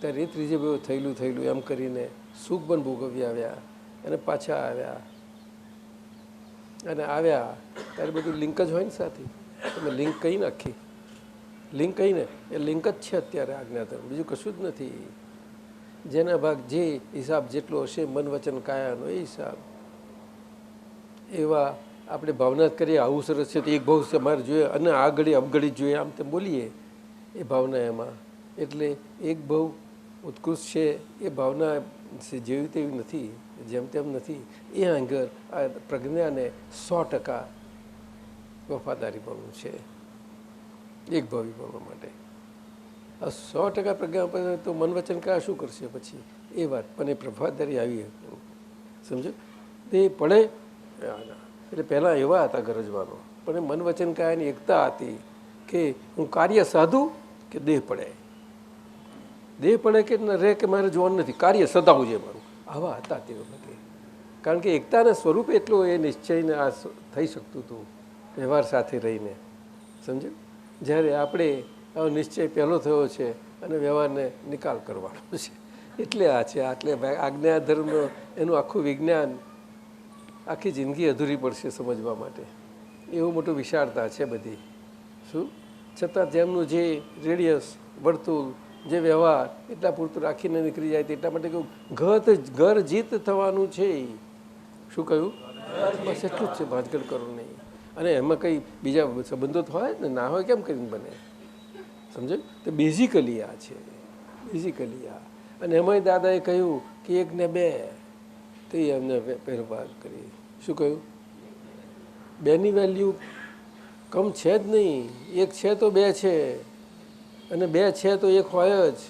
ત્યારે એ ત્રીજે ભવે થયેલું એમ કરીને સુખ પણ ભોગવી આવ્યા અને પાછા આવ્યા. અને આવ્યા ત્યારે બધું લિંક જ હોય ને સાથે. તમે લિંક કહી નાખી, લિંક કહીને એ લિંક જ છે અત્યારે આજ્ઞાધર્મ, બીજું કશું જ નથી. જેના ભાગ જે હિસાબ જેટલો હશે મન વચન કાયાનો એ હિસાબ. એવા આપણે ભાવના કરીએ આવું સરસ છે તો એક ભાવ અમારે જોઈએ અને આ ઘડી અવઘડી જોઈએ આમ તેમ બોલીએ એ ભાવના એમાં. એટલે એક ભાવ ઉત્કૃષ્ટ છે એ ભાવના જેવી તેવી નથી, જેમ તેમ નથી. એ આગળ આ પ્રજ્ઞાને 100% વફાદારી બનવું છે એક ભાવી બનવા માટે. આ 100% પ્રજ્ઞા તો મન વચન કાયા શું કરશે પછી એ વાત. પણ એ વફાદારી આવી સમજો તે પડે. એટલે પહેલાં એવા હતા ગરજવાનો, પણ એ મન વચન કાયાની એકતા હતી કે હું કાર્ય સાધું કે દેહ પડે કે રહે કે મારે જોવાનું નથી, કાર્ય સદાવું છે મારું. આવા હતા તે વખતે. કારણ કે એકતાના સ્વરૂપે એટલું એ નિશ્ચયને આ થઈ શકતું હતું વ્યવહાર સાથે રહીને. સમજો જ્યારે આપણે આવો નિશ્ચય પહેલો થયો છે અને વ્યવહારને નિકાલ કરવાનો છે એટલે આ છે. એટલે આજ્ઞાધર્મનો એનું આખું વિજ્ઞાન આખી જિંદગી અધૂરી પડશે સમજવા માટે. એવું મોટું વિશાળતા છે બધી. શું છતાં તેમનું જે રેડિયસ વર્તુળ જે વ્યવહાર એટલા પૂરતું રાખીને નીકળી જાય એટલા માટે કહ્યું ઘર જીત થવાનું છે. શું કહ્યું? બસ એટલું જ છે, ભાંજગડ કરો નહીં. અને એમાં કંઈ બીજા સંબંધો હોય ને ના હોય કેમ કરીને બને સમજો. તો બેઝિકલી આ છે, બેઝિકલી આ. અને એમાંય દાદાએ કહ્યું કે 1 ને 2 તો એ અમને પહેલો ભાગ કરી. શું કહ્યું? 2ની વેલ્યુ કમ છે જ નહીં. 1 છે તો 2 છે અને 2 છે તો 1 હોય જ.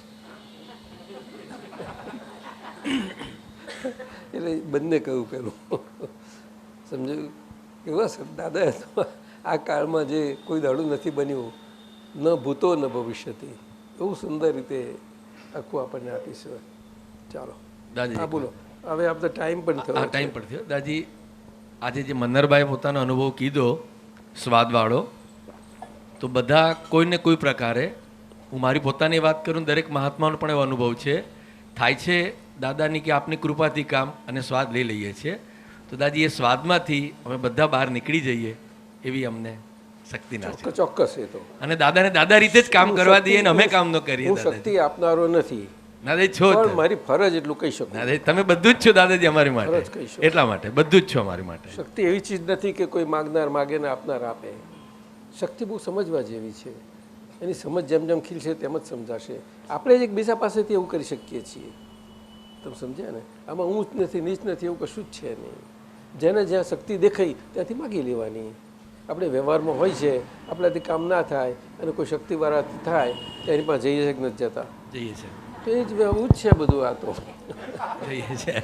એટલે બંને કહ્યું પેલું સમજાયું. એવા દાદા આ કાળમાં જે કોઈ દાડું નથી બન્યું, ન ભૂતો ન ભવિષ્યથી, એવું સુંદર રીતે આખું આપણને આપીશું. ચાલો દાદી હા બોલો. હવે આપણે ટાઈમ પણ થયો. ટાઈમ પણ થયો દાદી. આજે જે મન્નરભાઈ પોતાનો અનુભવ કીધો સ્વાદવાળો, તો બધા કોઈને કોઈ પ્રકારે, હું મારી પોતાની વાત કરું, દરેક મહાત્માનો પણ એવો અનુભવ છે, થાય છે દાદાની કે આપની કૃપાથી કામ અને સ્વાદ લઈ લઈએ છીએ. તો દાદી એ સ્વાદમાંથી અમે બધા બહાર નીકળી જઈએ એવી અમને શક્તિ ના છે. ચોક્કસ એ તો. અને દાદાને દાદા રીતે જ કામ કરવા દઈએ ને અમે કામ ન કરીએ. હું શક્તિ આપનારો નથી દાદાજી, છો જ. પણ મારી ફરજ એટલું કહી શકું. દાદાજી તમે બધું જ છો દાદાજી અમારી ફરજ માટે, કહી શકો. એટલા માટે બધું જ છો અમારી માટે. શક્તિ એવી ચીજ નથી કે કોઈ માગનાર માગે ને આપનાર આપે. શક્તિ બહુ સમજવા જેવી છે. એની સમજ જેમ જેમ ખીલશે તેમ જ સમજાશે. આપણે જ એકબીજા પાસેથી એવું કરી શકીએ છીએ. તમે સમજ્યા ને? આમાં ઊંચ નથી નીચ નથી એવું કશું જ છે નહીં. જેને જ્યાં શક્તિ દેખાઈ ત્યાંથી માગી લેવાની. આપણે વ્યવહારમાં હોય છે, આપણાથી કામ ના થાય અને કોઈ શક્તિવાળા થાય તો એની પાસે જઈએ છે કે નથી જતા? જઈએ છીએ. તો એ જ એવું જ છે બધું. આ તો જઈએ છીએ.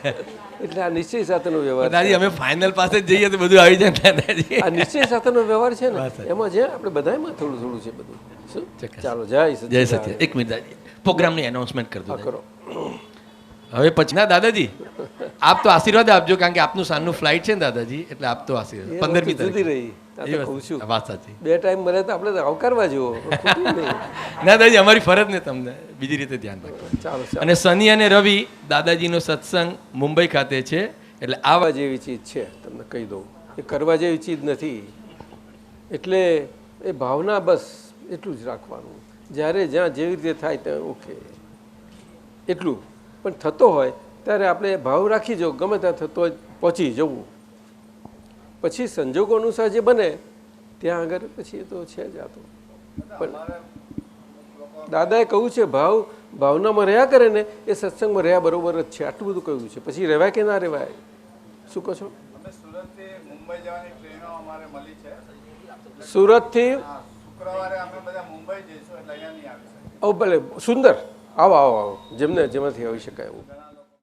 એટલે આ નિશ્ચય સાથેનો વ્યવહાર દાદી છે. અમે ફાઇનલ પાસે જ જઈએ તો બધું આવી જાય દાદાજી. આ નિશ્ચય સાથેનો વ્યવહાર છે ને, એમાં છે આપણે બધામાં થોડું થોડું છે બધું. શું? ચાલો, જય જય સત્ય. એક મિનિટ દાદી, પ્રોગ્રામની એનાઉન્સમેન્ટ કરી દો. હા, કરો. હવે પછી ના દાદાજી, આપ તો આશીર્વાદ આપજો, કારણ કે આપનું સાંજનું ફ્લાઇટ છે ને દાદાજી, એટલે આપ તો આશીર્વાદ. 15મી જુદી તારીખે. રહી. આ તો કહું છું. વાત સાચી. 2 ટાઈમ મળે તો આપણે તો આવકારવા જેવો. ખોટું નહીં. ના દાદાજી, અમારી ફરજ ને તમને બીજી રીતે ધ્યાન રાખો. ચાલો. અને શનિ અને રવિ દાદાજીનો સત્સંગ મુંબઈ ખાતે છે, એટલે આ આવા જેવી ચીજ છે, તમને કહી દઉં. એ કરવા જેવી ચીજ નથી. એટલે એ ભાવના બસ એટલું જ રાખવાનું. જ્યારે જ્યાં જેવી રીતે થાય ત્યાં ઓકે એટલું. પણ થતો હોય ત્યારે આપણે ભાવ રાખી જવું, ગમે ત્યાં થતો હોય પહોંચી જવું. પછી સંજોગો અનુસાર જે બને ત્યાં આગળ પછી એ તો છે જ. આ તો પણ દાદાએ કહ્યું છે ભાવનામાં રહ્યા કરે ને એ સત્સંગમાં રહ્યા બરોબર જ છે. આટલું બધું કહ્યું છે. પછી રહેવાય કે ના રહેવાય? શું કહો છો? સુરતથી ભલે સુંદર. આવો આવો આવો, જેમને જેમાંથી આવી શકાય એવું.